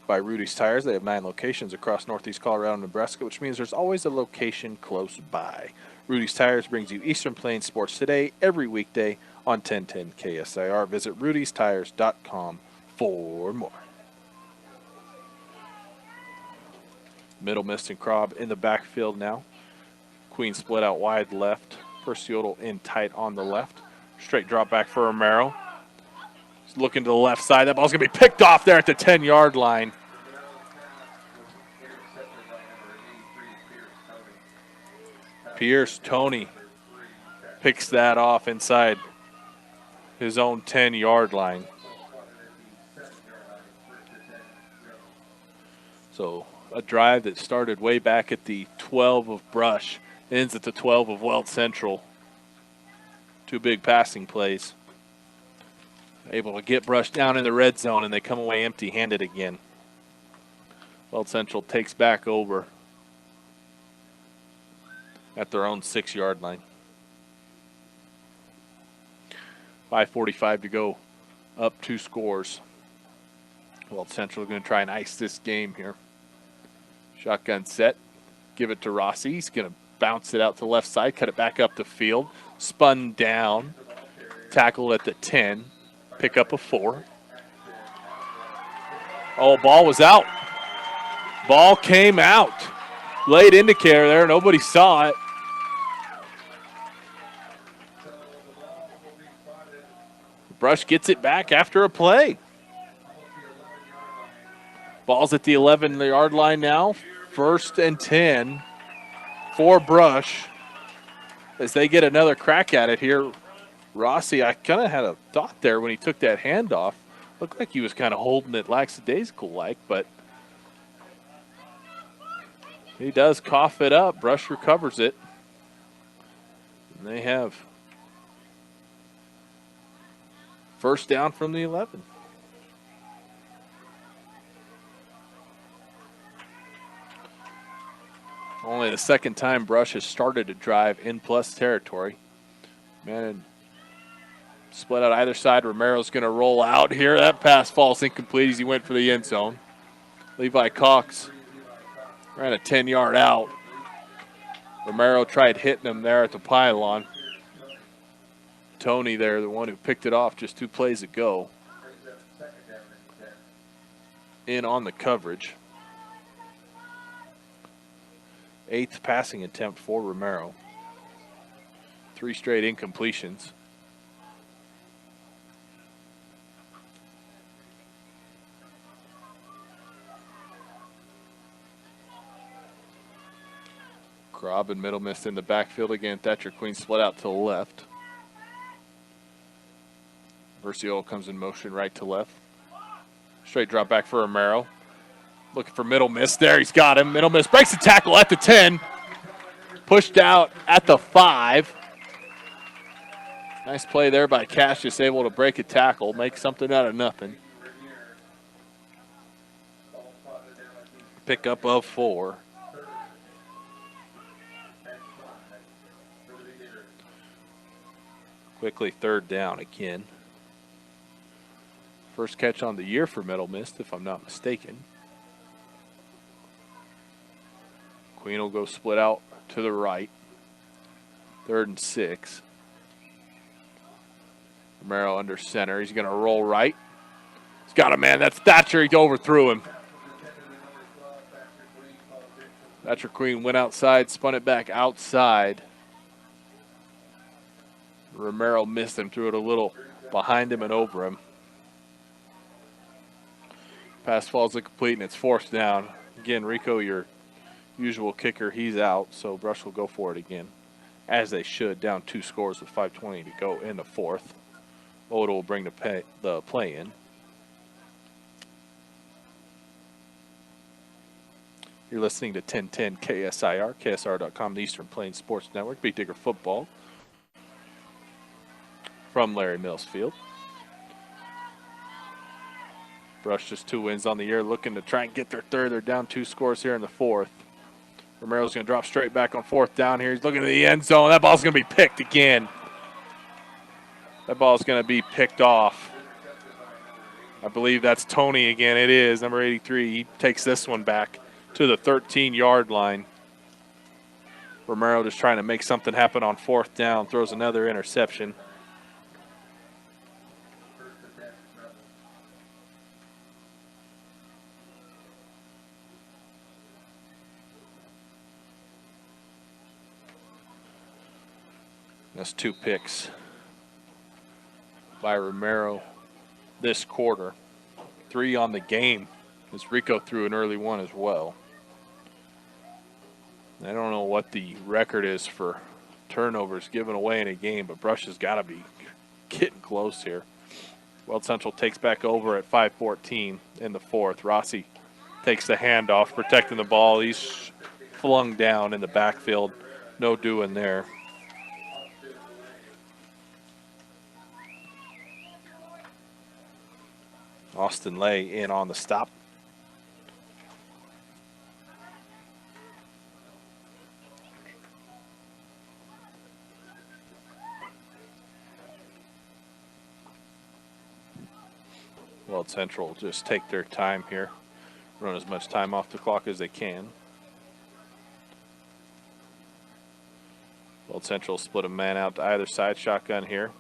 by Rudy's Tires. They have 9 locations across Northeast Colorado and Nebraska, which means there's always a location close by. Rudy's Tires brings you Eastern Plains Sports Today every weekday on 1010 KSIR. Visit rudystires.com for more. Middle Mist and Cobb in the backfield now. Queen split out wide left. Perciotto in tight on the left. Straight drop back for Romero. He's looking to the left side. That ball's going to be picked off there at the 10-yard line. Pierce Tony picks that off inside his own 10-yard line. So a drive that started way back at the 12 of Brush ends at the 12 of Weld Central. 2 big passing plays. Able to get Brush down in the red zone, and they come away empty-handed again. Weld Central takes back over at their own 6-yard line. 5:45 to go, up 2 scores. Weld Central going to try and ice this game here. Shotgun set, give it to Rossi. He's going to bounce it out to the left side, cut it back up the field, spun down, tackled at the 10, pick up a 4. Oh, ball was out. Ball came out. Late indicator there, nobody saw it. Brush gets it back after a play. Ball's at the 11-yard line now. 1st and 10 for Brush as they get another crack at it here. Rossi, I kind of had a thought there when he took that handoff. Looked like he was kind of holding it lackadaisical-like, but he does cough it up. Brush recovers it. And they have first down from the 11. Only the second time Brush has started a drive in plus territory. Man, split out either side. Romero's going to roll out here. That pass falls incomplete as he went for the end zone. Levi Cox ran a 10-yard out. Romero tried hitting him there at the pylon. Tony there, the one who picked it off just 2 plays ago. In on the coverage. 8th passing attempt for Romero. 3 straight incompletions. Grob and Middle Mist in the backfield again. Thatcher Queen split out to the left. Versio comes in motion right to left. Straight drop back for Romero. Looking for Middle Mist there. He's got him. Middle Mist breaks the tackle at the 10. Pushed out at the 5. Nice play there by Cassius, able to break a tackle, make something out of nothing. Pickup of 4. Quickly 3rd down again. First catch on the year for Middle Mist, if I'm not mistaken. Queen will go split out to the right. 3rd and 6. Romero under center. He's going to roll right. He's got a man. That's Thatcher. He overthrew him. Thatcher Queen went outside, spun it back outside. Romero missed him, threw it a little behind him and over him. Pass falls incomplete, and it's 4th down. Again, Rico, your usual kicker, he's out, so Brush will go for it again, as they should, down 2 scores with 5:20 to go in the 4th. Oda will bring the play in. You're listening to 1010 KSIR, KSR.com, the Eastern Plains Sports Network, Big Digger Football from Larry Mills Field. Brush just 2 wins on the year, looking to try and get their 3rd. They're down 2 scores here in the 4th. Romero's going to drop straight back on 4th down here. He's looking at the end zone. That ball's going to be picked again. That ball's going to be picked off. I believe that's Tony again. It is, number 83. He takes this one back to the 13-yard line. Romero just trying to make something happen on 4th down. Throws another interception. That's 2 picks by Romero this quarter. 3 on the game, as Rico threw an early one as well. I don't know what the record is for turnovers given away in a game, but Brush has got to be getting close here. Weld Central takes back over at 5:14 in the 4th. Rossi takes the handoff, protecting the ball. He's flung down in the backfield. No doing there. Austin Lay in on the stop. Weld Central just take their time here, run as much time off the clock as they can. Weld Central split a man out to either side, shotgun here.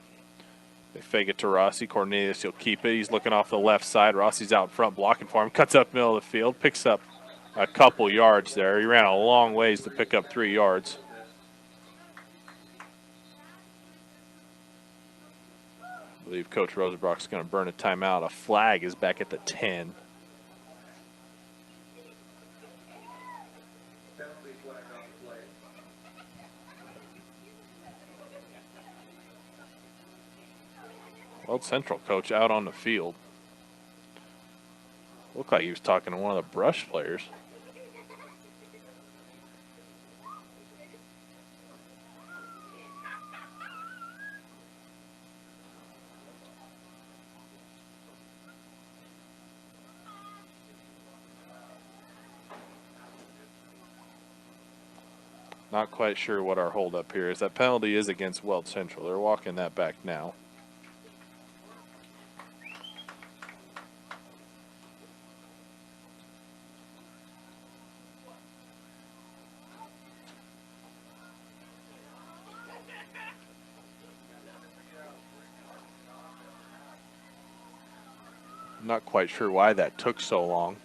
They fake it to Rossi. Cornelius, he'll keep it. He's looking off the left side. Rossi's out front blocking for him. Cuts up middle of the field. Picks up a couple yards there. He ran a long ways to pick up 3 yards. I believe Coach Rosenbrock's going to burn a timeout. A flag is back at the 10. Weld Central coach out on the field. Looked like he was talking to one of the Brush players. Not quite sure what our holdup here is. That penalty is against Weld Central. They're walking that back now. Not quite sure why that took so long.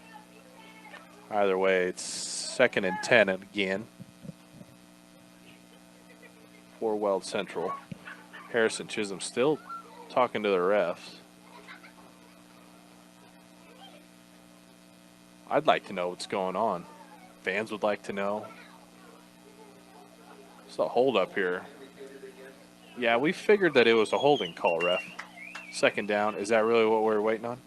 Either way, it's 2nd and 10 again for Weld Central. Harrison Chisholm still talking to the refs. I'd like to know what's going on. Fans would like to know. It's a hold up here. Yeah, we figured that it was a holding call, ref. 2nd down. Is that really what we're waiting on?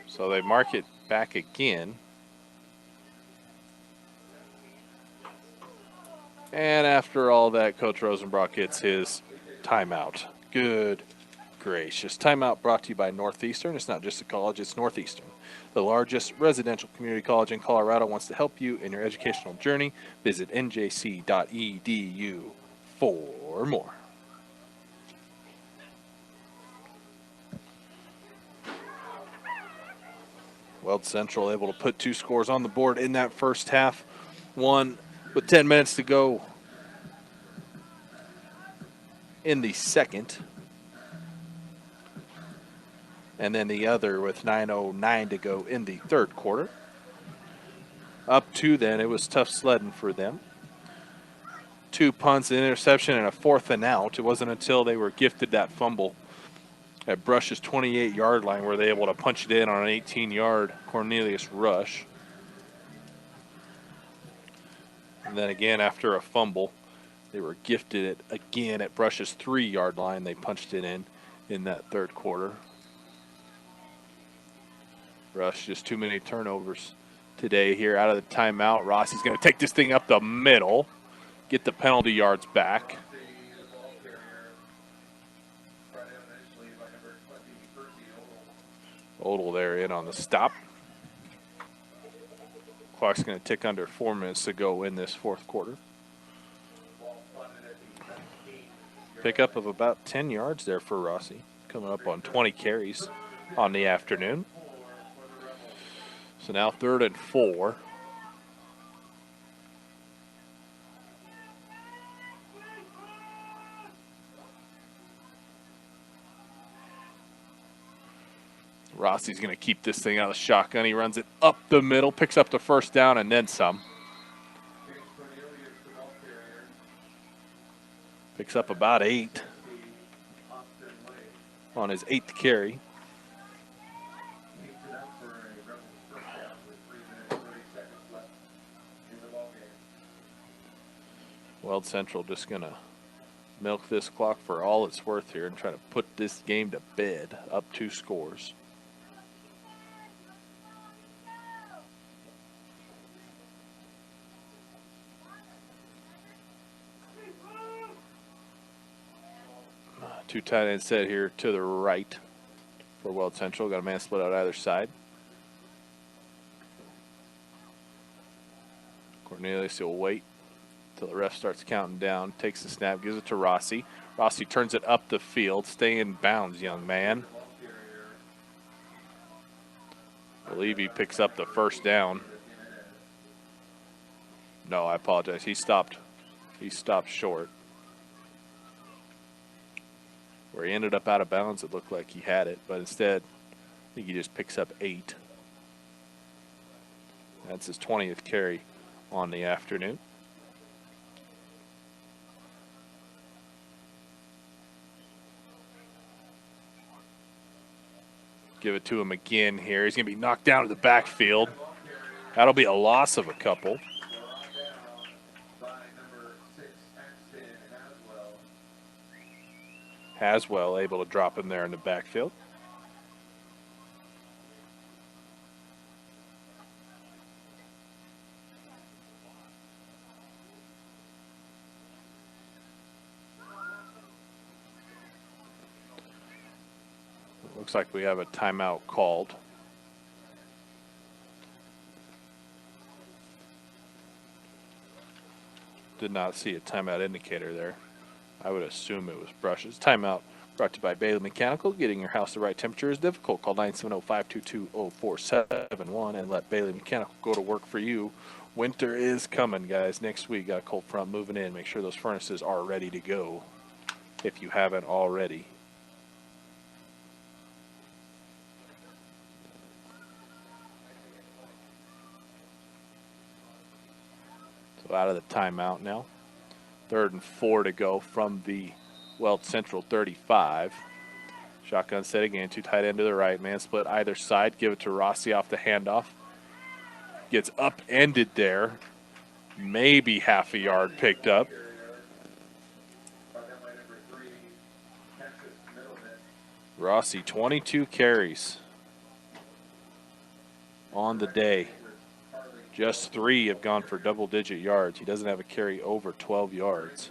So they mark it back again. And after all that, Coach Rosenbrock gets his timeout. Good gracious. Timeout brought to you by Northeastern. It's not just a college, it's Northeastern. The largest residential community college in Colorado wants to help you in your educational journey. Visit njc.edu for more. Weld Central able to put 2 scores on the board in that first half. One with 10 minutes to go in the second. And then the other with 9:09 to go in the third quarter. Up to then, it was tough sledding for them. 2 punts, an interception, and a 4th and out. It wasn't until they were gifted that fumble at Brush's 28-yard line were they able to punch it in on an 18-yard Cornelius rush. And then again, after a fumble, they were gifted it again at Brush's 3-yard line. They punched it in that third quarter. Rush, just too many turnovers today here out of the timeout. Rossi's going to take this thing up the middle, get the penalty yards back. Odell there in on the stop. Clock's going to tick under 4 minutes to go in this fourth quarter. Pickup of about 10 yards there for Rossi, coming up on 20 carries on the afternoon. So now 3rd and 4. Rossi's going to keep this thing out of the shotgun. He runs it up the middle, picks up the first down, and then some. Picks up about 8 on his 8th carry. Weld Central just going to milk this clock for all it's worth here and try to put this game to bed, up 2 scores. Two tight ends set here to the right for Weld Central. Got a man split out either side. Cornelius will wait until the ref starts counting down. Takes the snap, gives it to Rossi. Rossi turns it up the field. Stay in bounds, young man. I believe he picks up the first down. No, I apologize. He stopped short. Where he ended up out of bounds, it looked like he had it, but instead, I think he just picks up 8. That's his 20th carry on the afternoon. Give it to him again here. He's going to be knocked down to the backfield. That'll be a loss of a couple. Haswell able to drop him there in the backfield. Looks like we have a timeout called. Did not see a timeout indicator there. I would assume it was Brush's. Timeout brought to you by Bailey Mechanical. Getting your house the right temperature is difficult. Call 970-522-0471 and let Bailey Mechanical go to work for you. Winter is coming, guys. Next week, got a cold front moving in. Make sure those furnaces are ready to go if you haven't already. So out of the timeout now. 3rd and 4 to go from the Weld Central 35. Shotgun set again, 2 tight end to the right. Man split either side. Give it to Rossi off the handoff. Gets upended there. Maybe half a yard picked up. Rossi, 22 carries on the day. Just 3 have gone for double-digit yards. He doesn't have a carry over 12 yards.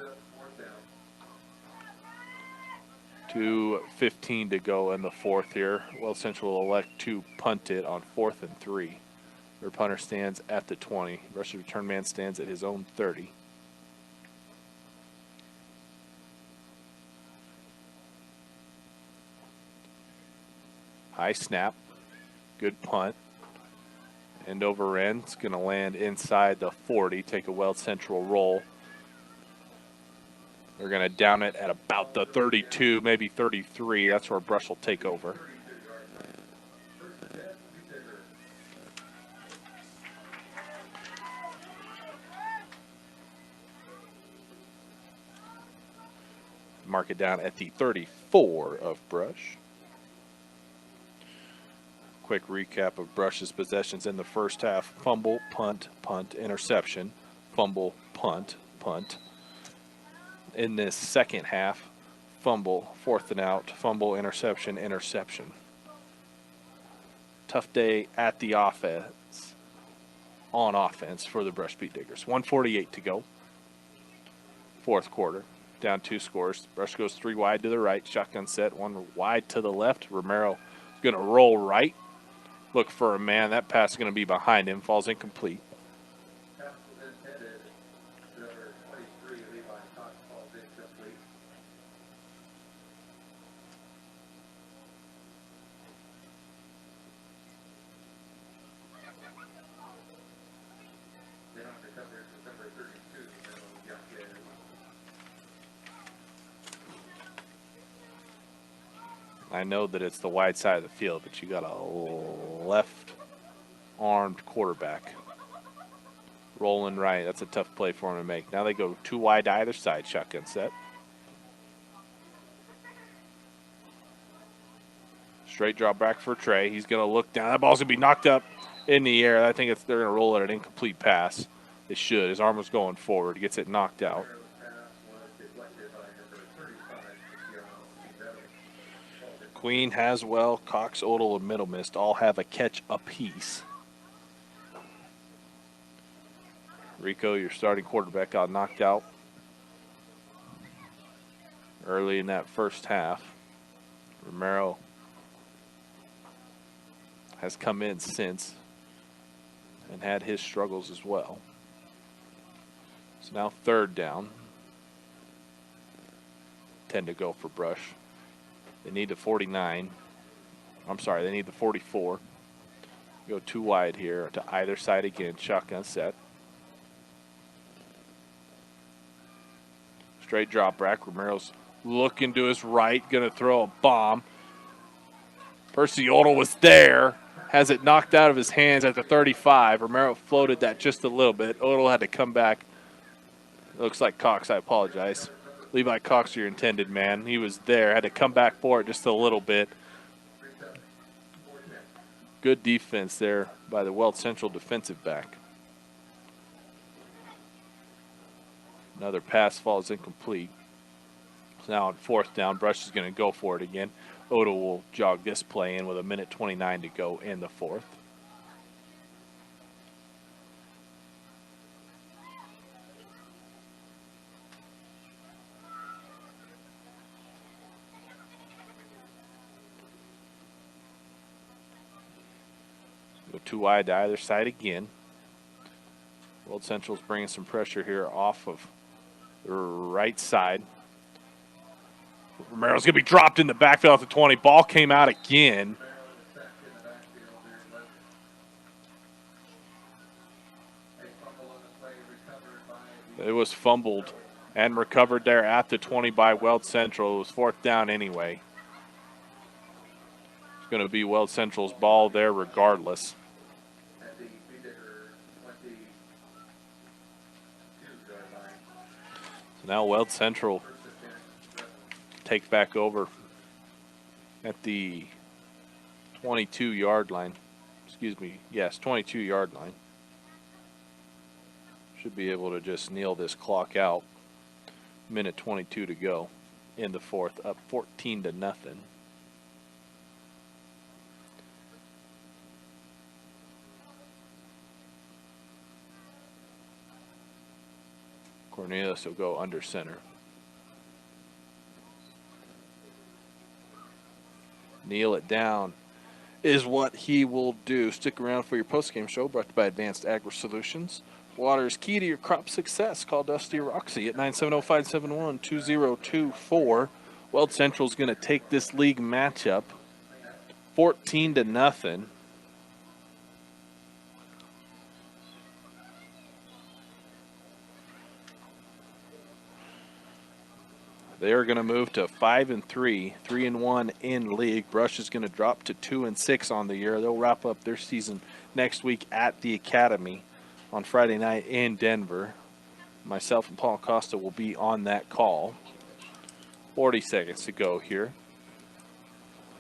2:15 to go in the fourth here. Weld Central will elect to punt it on 4th and 3. Their punter stands at the 20. Rush's return man stands at his own 30. High snap. Good punt. End over end. It's going to land inside the 40, take a Weld Central roll. They're going to down it at about the 32, maybe 33. That's where Brush will take over. Mark it down at the 34 of Brush. Quick recap of Brush's possessions in the first half. Fumble, punt, punt, interception. Fumble, punt, punt. In this second half, fumble, 4th and out, fumble, interception, interception. Tough day at the offense, on offense for the Brush Beat Diggers. 1:48 to go. Fourth quarter. Down 2 scores. Brush goes 3 wide to the right. Shotgun set. 1 wide to the left. Romero is going to roll right. Look for a man. That pass is going to be behind him. Falls incomplete. I know that it's the wide side of the field, but you got a left-armed quarterback. Rolling right. That's a tough play for him to make. Now they go 2 wide to either side. Shotgun set. Straight drop back for Trey. He's going to look down. That ball's going to be knocked up in the air. I think they're going to roll it an incomplete pass. They should. His arm was going forward. He gets it knocked out. Queen, Haswell, Cox, Odell, and Middle Mist all have a catch apiece. Rico, your starting quarterback, got knocked out early in that first half. Romero has come in since and had his struggles as well. It's now 3rd down. 10 to go for Brush. They need the 49. I'm sorry, they need the 44. Go 2 wide here to either side again. Shotgun set. Straight drop back. Romero's looking to his right. Going to throw a bomb. Percy Odell was there. Has it knocked out of his hands at the 35. Romero floated that just a little bit. Odell had to come back. It looks like Cox. I apologize. Levi Cox, your intended man. He was there. Had to come back for it just a little bit. Good defense there by the Weld Central defensive back. Another pass falls incomplete. So now on 4th down, Brush is going to go for it again. Odell will jog this play in with 1:29 to go in the 4th. Go 2 wide to either side again. Weld Central's bringing some pressure here off of the right side. Romero's going to be dropped in the backfield at the 20. Ball came out again. It was fumbled and recovered there at the 20 by Weld Central. It was 4th down anyway. It's going to be Weld Central's ball there regardless. So now Weld Central take back over at the 22-yard line. Excuse me. Yes, 22-yard line. Should be able to just kneel this clock out. 1:22 to go in the 4th, up 14-0. Cornelius will go under center. Kneel it down is what he will do. Stick around for your postgame show brought to you by Advanced Agri Solutions. Water is key to your crop success. Call Dusty or Roxy at 970-571-2024. Weld Central is going to take this league matchup 14-0. They are going to move to 5-3, 3-1 in league. Brush is going to drop to 2-6 on the year. They'll wrap up their season next week at the Academy on Friday night in Denver. Myself and Paul Costa will be on that call. 40 seconds to go here.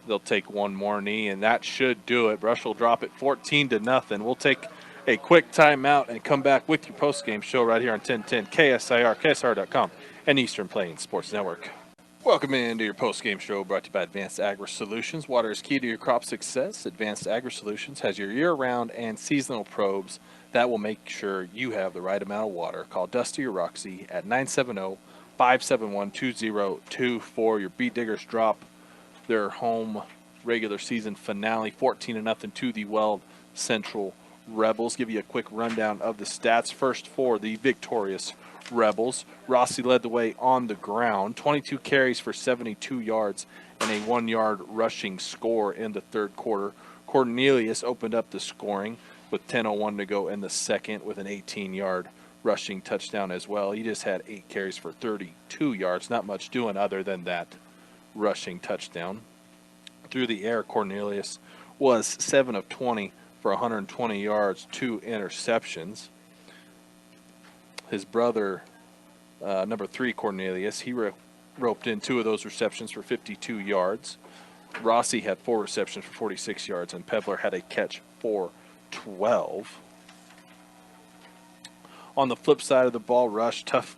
They'll take one more knee, and that should do it. Brush will drop it 14-0. We'll take a quick timeout and come back with your postgame show right here on 1010 KSIR, KSR.com, and Eastern Plains Sports Network. Welcome into your postgame show brought to you by Advanced Agri Solutions. Water is key to your crop success. Advanced Agri Solutions has your year-round and seasonal probes that will make sure you have the right amount of water. Call Dusty or Roxy at 970-571-2024. Your Beet Diggers drop their home regular season finale 14-0 to the Weld Central Rebels. Give you a quick rundown of the stats. First for the victorious Rebels, Rossi led the way on the ground, 22 carries for 72 yards and a 1-yard rushing score in the third quarter. Cornelius opened up the scoring with 10:01 to go in the second with an 18-yard rushing touchdown as well. He just had 8 carries for 32 yards, not much doing other than that rushing touchdown. Through the air, Cornelius was 7 of 20 for 120 yards, 2 interceptions. His brother, number 3, Cornelius, he roped in 2 of those receptions for 52 yards. Rossi had 4 receptions for 46 yards, and Pebler had a catch for 12. On the flip side of the ball, Rush, tough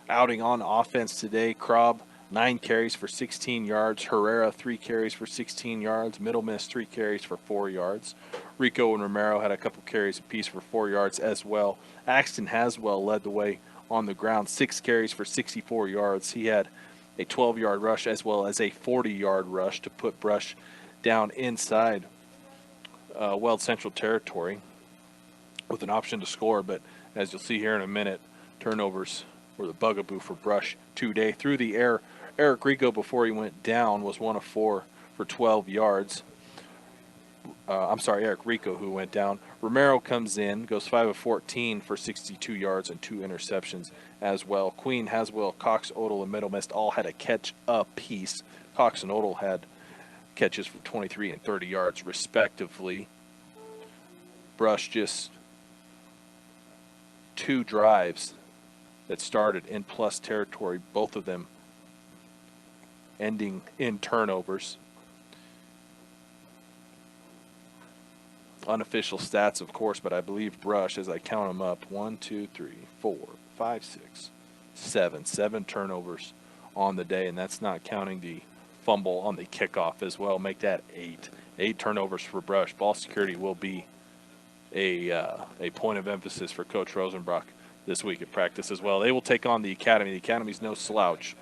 outing on offense today. Krob, 9 carries for 16 yards. Herrera, 3 carries for 16 yards. Middle Miss, 3 carries for 4 yards. Rico and Romero had a couple carries apiece for 4 yards as well. Axton Haswell led the way on the ground, 6 carries for 64 yards. He had a 12-yard rush as well as a 40-yard rush to put Brush down inside Weld Central territory with an option to score. But as you'll see here in a minute, turnovers were the bugaboo for Brush today. Through the air, Eric Rico, before he went down, was 1 of 4 for 12 yards. Eric Rico, who went down. Romero comes in, goes 5 of 14 for 62 yards and 2 interceptions as well. Queen, Haswell, Cox, Odell, and Middle Mist all had a catch apiece. Cox and Odell had catches for 23 and 30 yards, respectively. Brush just 2 drives that started in plus territory, both of them ending in turnovers. Unofficial stats, of course, but I believe Brush, as I count them up, 1, 2, 3, 4, 5, 6, 7 turnovers on the day, and that's not counting the fumble on the kickoff as well. Make that 8 turnovers for Brush. Ball security will be a point of emphasis for Coach Rosenbrock this week at practice as well. They will take on the Academy. The Academy's no slouch.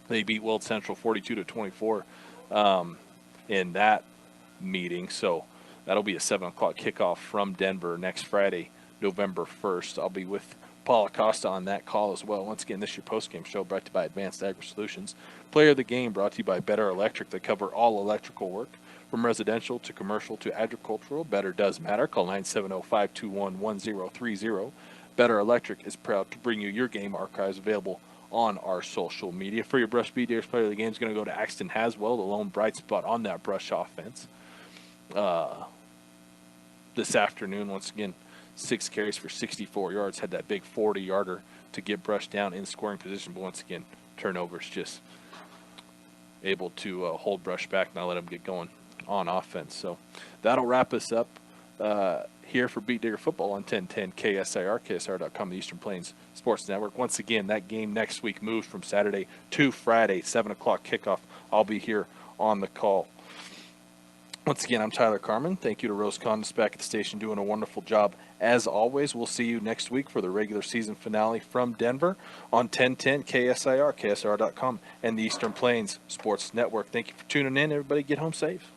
They beat Weld Central 42-24 in that meeting. So that'll be a 7 o'clock kickoff from Denver next Friday, November 1st. I'll be with Paul Acosta on that call as well. Once again, this is your postgame show brought to you by Advanced Agri Solutions. Player of the game brought to you by Better Electric. They cover all electrical work from residential to commercial to agricultural. Better does matter. Call 970-521-1030. Better Electric is proud to bring you your game archives available on our social media. For your Brush Beet Diggers player of the game is going to go to Axton Haswell, the lone bright spot on that Brush offense. This afternoon, once again, 6 carries for 64 yards, had that big 40-yarder to get Brush down in scoring position. But once again, turnovers, just able to hold Brush back, not let him get going on offense. So that'll wrap us up here for Beet Digger Football on 1010 KSIR, KSR.com, the Eastern Plains Sports Network. Once again, that game next week moves from Saturday to Friday, 7 o'clock kickoff. I'll be here on the call. Once again, I'm Tyler Carmen. Thank you to Rose Condis back at the station doing a wonderful job. As always, we'll see you next week for the regular season finale from Denver on 1010 KSIR, KSR.com, and the Eastern Plains Sports Network. Thank you for tuning in. Everybody get home safe.